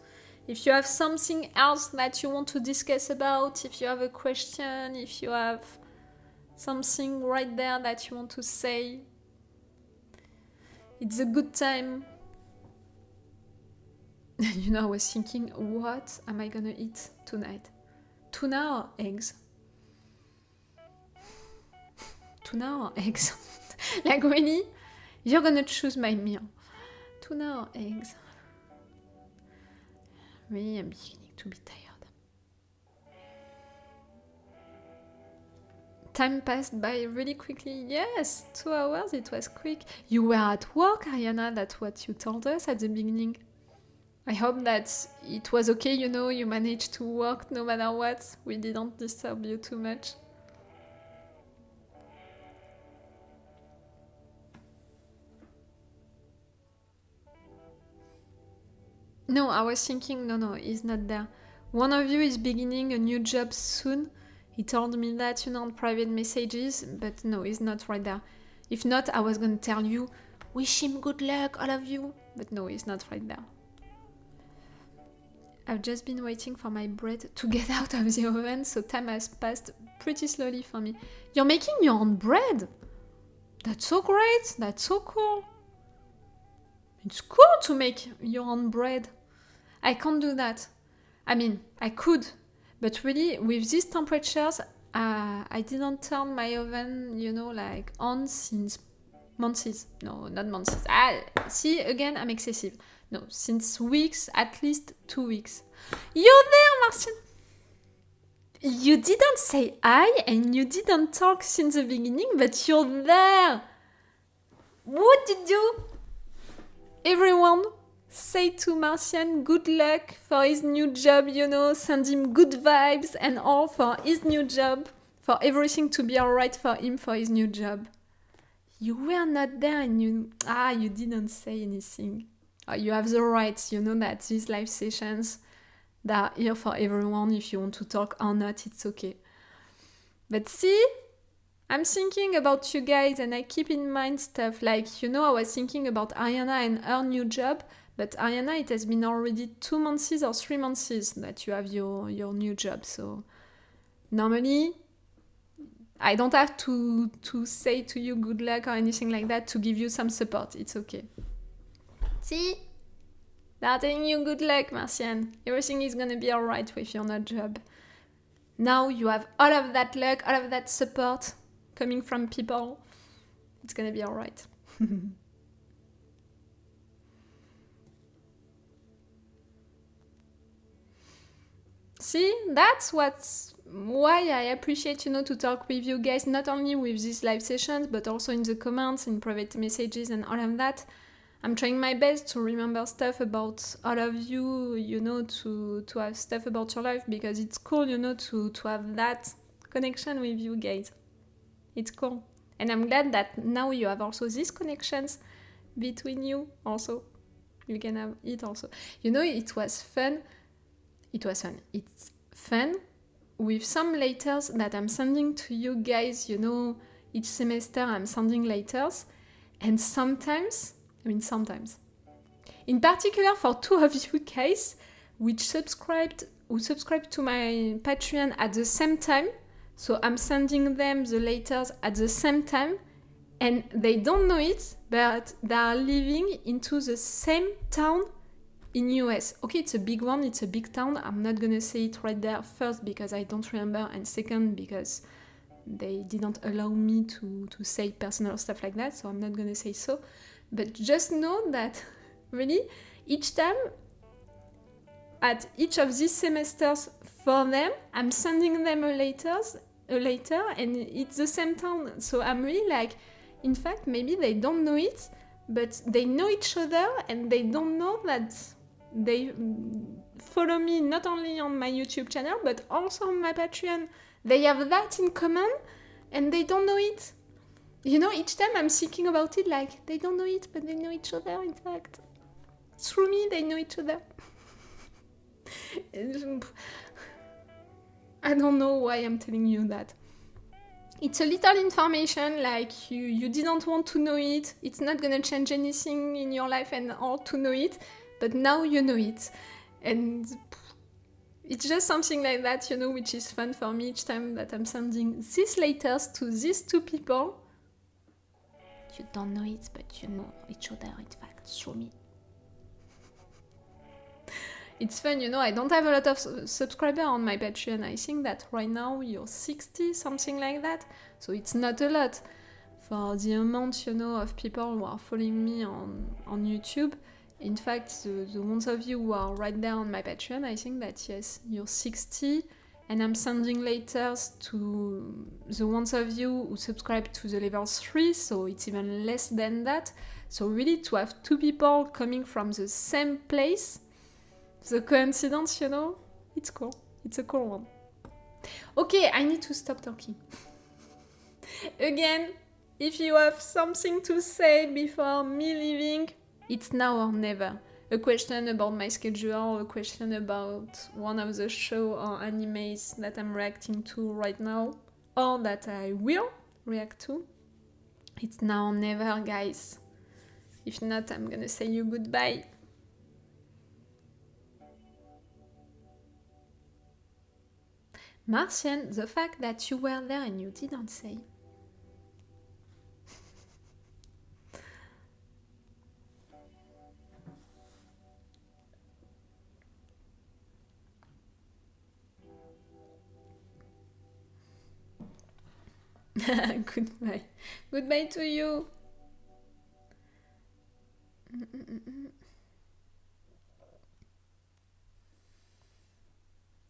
Speaker 1: If you have something else that you want to discuss about, if you have a question, if you have something right there that you want to say, it's a good time. You know, I was thinking, what am I gonna eat tonight? Tuna or eggs? Tuna or eggs? Like, really? You're gonna choose my meal. Tuna or eggs? Really, I'm beginning to be tired. Time passed by really quickly. Yes, 2 hours, it was quick. You were at work, Ariana, that's what you told us at the beginning. I hope that it was okay, you know, you managed to work no matter what. We didn't disturb you too much. No, I was thinking, no, he's not there. One of you is beginning a new job soon. He told me that, you know, on private messages, but no, he's not right there. If not, I was gonna tell you, wish him good luck, all of you. But no, he's not right there. I've just been waiting for my bread to get out of the oven, so time has passed pretty slowly for me. You're making your own bread? That's so great, that's so cool. It's cool to make your own bread. I can't do that. I mean, I could, but really, with these temperatures, I didn't turn my oven, you know, like on since months. No, not months. See, again, I'm excessive. No, since weeks, at least 2 weeks. You're there, Martian! You didn't say hi and you didn't talk since the beginning, but you're there! What did you? Everyone, say to Martian good luck for his new job, you know, send him good vibes and all for his new job, for everything to be alright for him for his new job. You were not there and you didn't say anything. You have the right, you know that these live sessions, they are here for everyone. If you want to talk or not, it's okay. But see, I'm thinking about you guys and I keep in mind stuff like, you know, I was thinking about Ariana and her new job, but Ariana, it has been already 2 months or 3 months that you have your new job. So normally, I don't have to say to you good luck or anything like that to give you some support. It's okay. See? They're telling you good luck, Martian. Everything is gonna be alright with your new job. Now you have all of that luck, all of that support coming from people. It's gonna be alright. See, that's why I appreciate, you know, to talk with you guys, not only with these live sessions, but also in the comments, in private messages and all of that. I'm trying my best to remember stuff about all of you, you know, to have stuff about your life, because it's cool, you know, to have that connection with you guys. It's cool. And I'm glad that now you have also these connections between you also. You can have it also. You know, it was fun. It's fun with some letters that I'm sending to you guys, you know, each semester I'm sending letters. And sometimes, In particular for two of you guys who subscribed to my Patreon at the same time. So I'm sending them the letters at the same time, and they don't know it, but they are living into the same town in US. Okay, it's a big one, it's a big town. I'm not gonna say it right there, first because I don't remember, and second because they didn't allow me to say personal stuff like that, so I'm not gonna say so. But just know that really each time at each of these semesters for them, I'm sending them a letter and it's the same town. So I'm really like, in fact, maybe they don't know it, but they know each other and they don't know that they follow me not only on my YouTube channel, but also on my Patreon. They have that in common and they don't know it. You know, each time I'm thinking about it, like, they don't know it, but they know each other, in fact. Through me, they know each other. I don't know why I'm telling you that. It's a little information, like you didn't want to know it. It's not gonna change anything in your life and all to know it, but now you know it. And it's just something like that, you know, which is fun for me each time that I'm sending these letters to these two people. You don't know it, but you know each other, in fact, through me. It's fun, you know, I don't have a lot of subscribers on my Patreon. I think that right now you're 60, something like that. So it's not a lot for the amount, you know, of people who are following me on YouTube. In fact, the ones of you who are right there on my Patreon, I think that, yes, you're 60. And I'm sending letters to the ones of you who subscribe to the level 3, so it's even less than that. So really, to have two people coming from the same place, the coincidence, you know, it's cool. It's a cool one. Okay, I need to stop talking. Again, if you have something to say before me leaving, it's now or never. A question about my schedule, a question about one of the show or animes that I'm reacting to right now, or that I will react to. It's now or never, guys. If not, I'm gonna say you goodbye. Martian, the fact that you were there and you didn't say. Goodbye. Goodbye to you.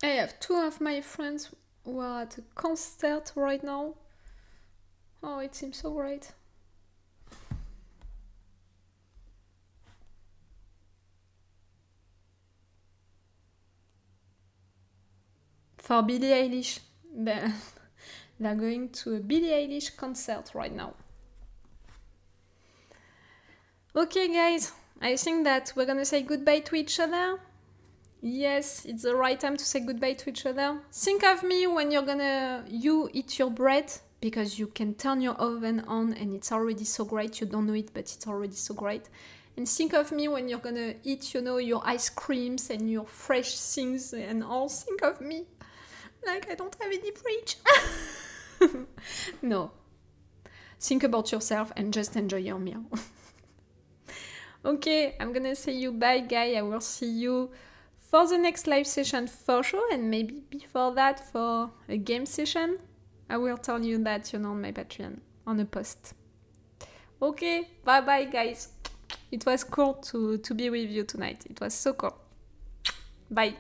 Speaker 1: I have two of my friends who are at a concert right now. Oh, it seems so great. For Billie Eilish. They're going to a Billie Eilish concert right now. Okay, guys, I think that we're gonna say goodbye to each other. Yes, it's the right time to say goodbye to each other. Think of me when you eat your bread, because you can turn your oven on and it's already so great. You don't know it, but it's already so great. And think of me when you're gonna eat, you know, your ice creams and your fresh things and all. Think of me like I don't have any fridge. No. Think about yourself and just enjoy your meal. Okay, I'm gonna say you bye, guys. I will see you for the next live session for sure, and maybe before that for a game session. I will tell you that, you know, on my Patreon, on a post. Okay, bye bye, guys. It was cool to be with you tonight. It was so cool. Bye.